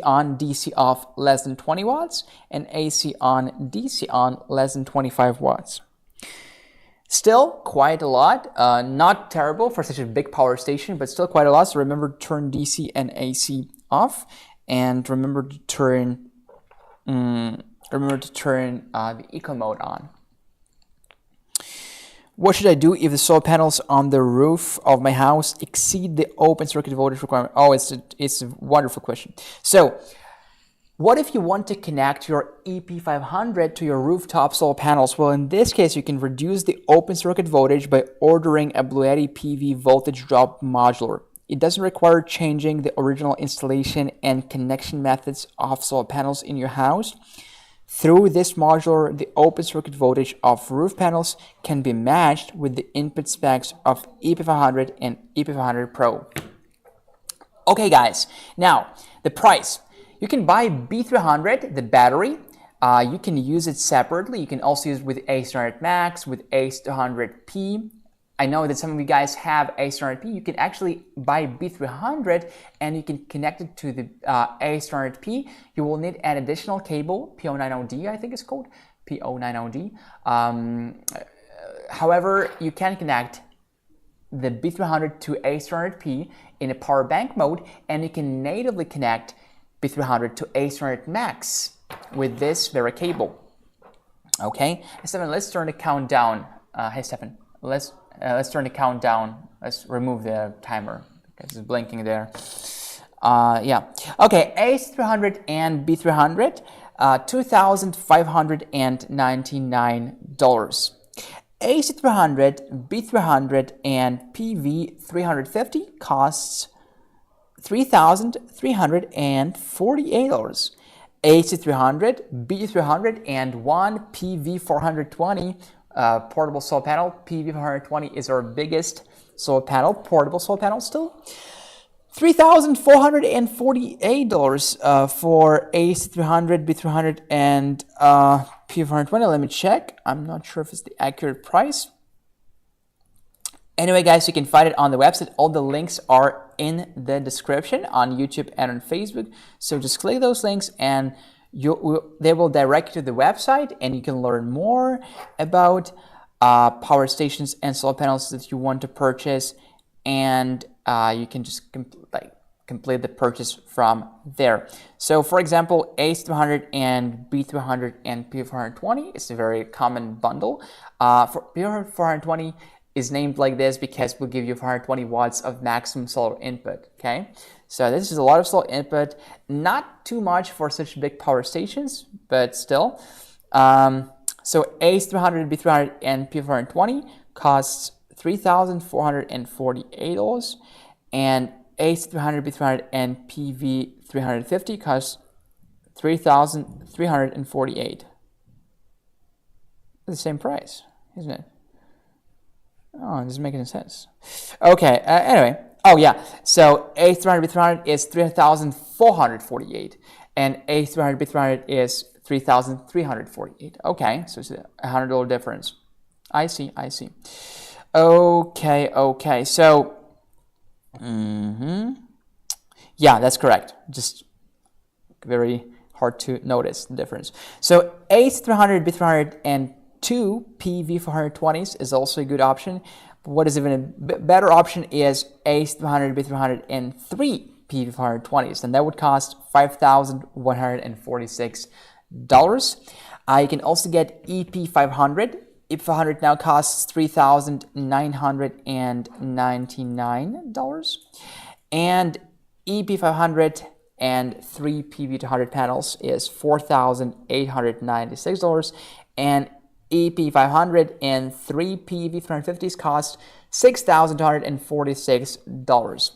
on, DC off, less than 20 watts, and AC on, DC on, less than 25 watts. Still quite a lot, not terrible for such a big power station, but still quite a lot. So remember to turn DC and AC off, and remember to turn the eco mode on. What should I do if the solar panels on the roof of my house exceed the open circuit voltage requirement? Oh, it's a wonderful question. So, what if you want to connect your EP500 to your rooftop solar panels? Well, in this case, you can reduce the open circuit voltage by ordering a BLUETTI PV voltage drop modular. It doesn't require changing the original installation and connection methods of solar panels in your house. Through this modular, the open circuit voltage of roof panels can be matched with the input specs of EP500 and EP500 Pro. Okay, guys, now the price. You can buy B300, the battery. You can use it separately. You can also use it with A300 Max, with A300P. I know that some of you guys have A300P. You can actually buy B300 and you can connect it to the A300P. You will need an additional cable, P090D, I think it's called, P090D. However, you can connect the B300 to A300P in a power bank mode, and you can natively connect B300 to A300 Max with this very cable. Okay, Stefan, let's turn the count down. Hey, Stefan, let's turn the count down. Let's remove the timer because it's blinking there. Yeah. Okay, A300 and B300, $2,599. AC300, B300, and PV350 costs $3,348. AC300, B300, and one PV420 portable solar panel. PV420 is our biggest solar panel, portable solar panel still. $3,448 for AC300, B300, and PV420. Let me check. I'm not sure if it's the accurate price. Anyway, guys, you can find it on the website. All the links are in the description on YouTube and on Facebook. So just click those links and they will direct you to the website, and you can learn more about power stations and solar panels that you want to purchase, and you can just complete the purchase from there. So, for example, A300 and B300 and P420 is a very common bundle. For P420 is named like this because it will give you 420 watts of maximum solar input. Okay, so this is a lot of solar input, not too much for such big power stations, but still. So A300, B300, and P420 costs $3,448, and A300, B300, and PV350 costs $3,348. The same price, isn't it? Oh, it doesn't make any sense. Okay, anyway. Oh, yeah. So A300, B300 is $3,448, and A300, B300 is $3,348. Okay, so it's a $100 difference. I see. Okay. So, yeah, that's correct. Just very hard to notice the difference. So A300, B300, and two PV420s is also a good option. But what is even a better option is A300, B300, and three PV420s, and that would cost $5,146. You can also get EP500. EP500 now costs $3,999, and EP500 and three PV200 panels is $4,896, and EP500 and three PV350s cost $6,246.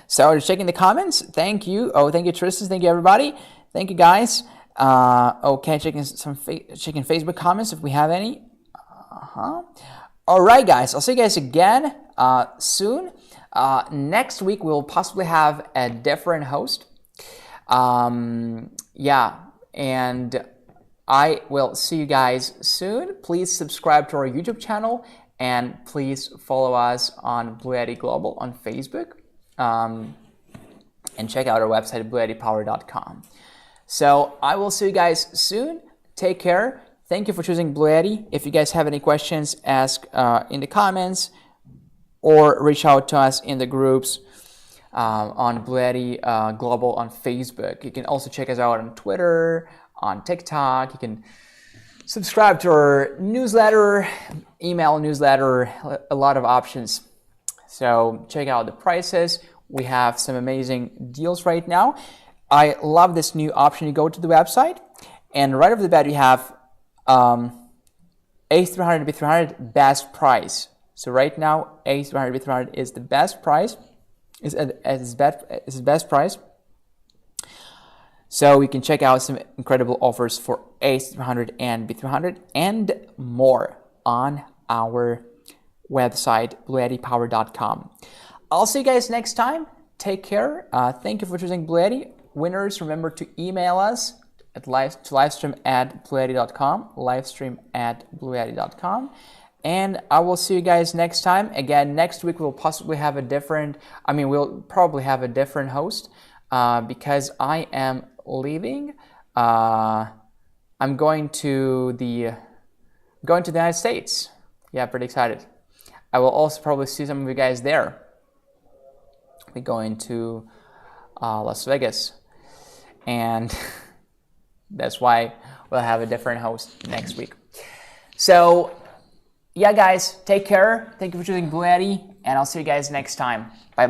So just checking the comments. Thank you. Oh, thank you, Tristan. Thank you, everybody. Thank you, guys. Okay, checking Facebook comments if we have any. All right, guys. I'll see you guys again soon. Next week we'll possibly have a different host. Yeah, and I will see you guys soon. Please subscribe to our YouTube channel, and please follow us on BLUETTI Global on Facebook, and check out our website, BLUETTIPower.com. So I will see you guys soon. Take care. Thank you for choosing BLUETTI. If you guys have any questions, ask in the comments or reach out to us in the groups on BLUETTI Global on Facebook. You can also check us out on Twitter, on TikTok. You can subscribe to our newsletter, email newsletter, a lot of options. So check out the prices. We have some amazing deals right now. I love this new option. You go to the website, and right off the bat, you have A300 B300 best price. So right now, A300 B300 is the best price. Is its best price. So we can check out some incredible offers for A300 and B300 and more on our website, BLUETTIpower.com. I'll see you guys next time. Take care. Thank you for choosing BLUETTI. Winners, remember to email us at livestream@BLUETTI.com, livestream@BLUETTI.com. And I will see you guys next time. Again, next week we'll possibly have a different, we'll probably have a different host because I am leaving. I'm going to the United States. Yeah, pretty excited. I will also probably see some of you guys there. We're going to Las Vegas, and that's why we'll have a different host next week. So, yeah, guys, take care. Thank you for choosing BLUETTI, and I'll see you guys next time. Bye-bye.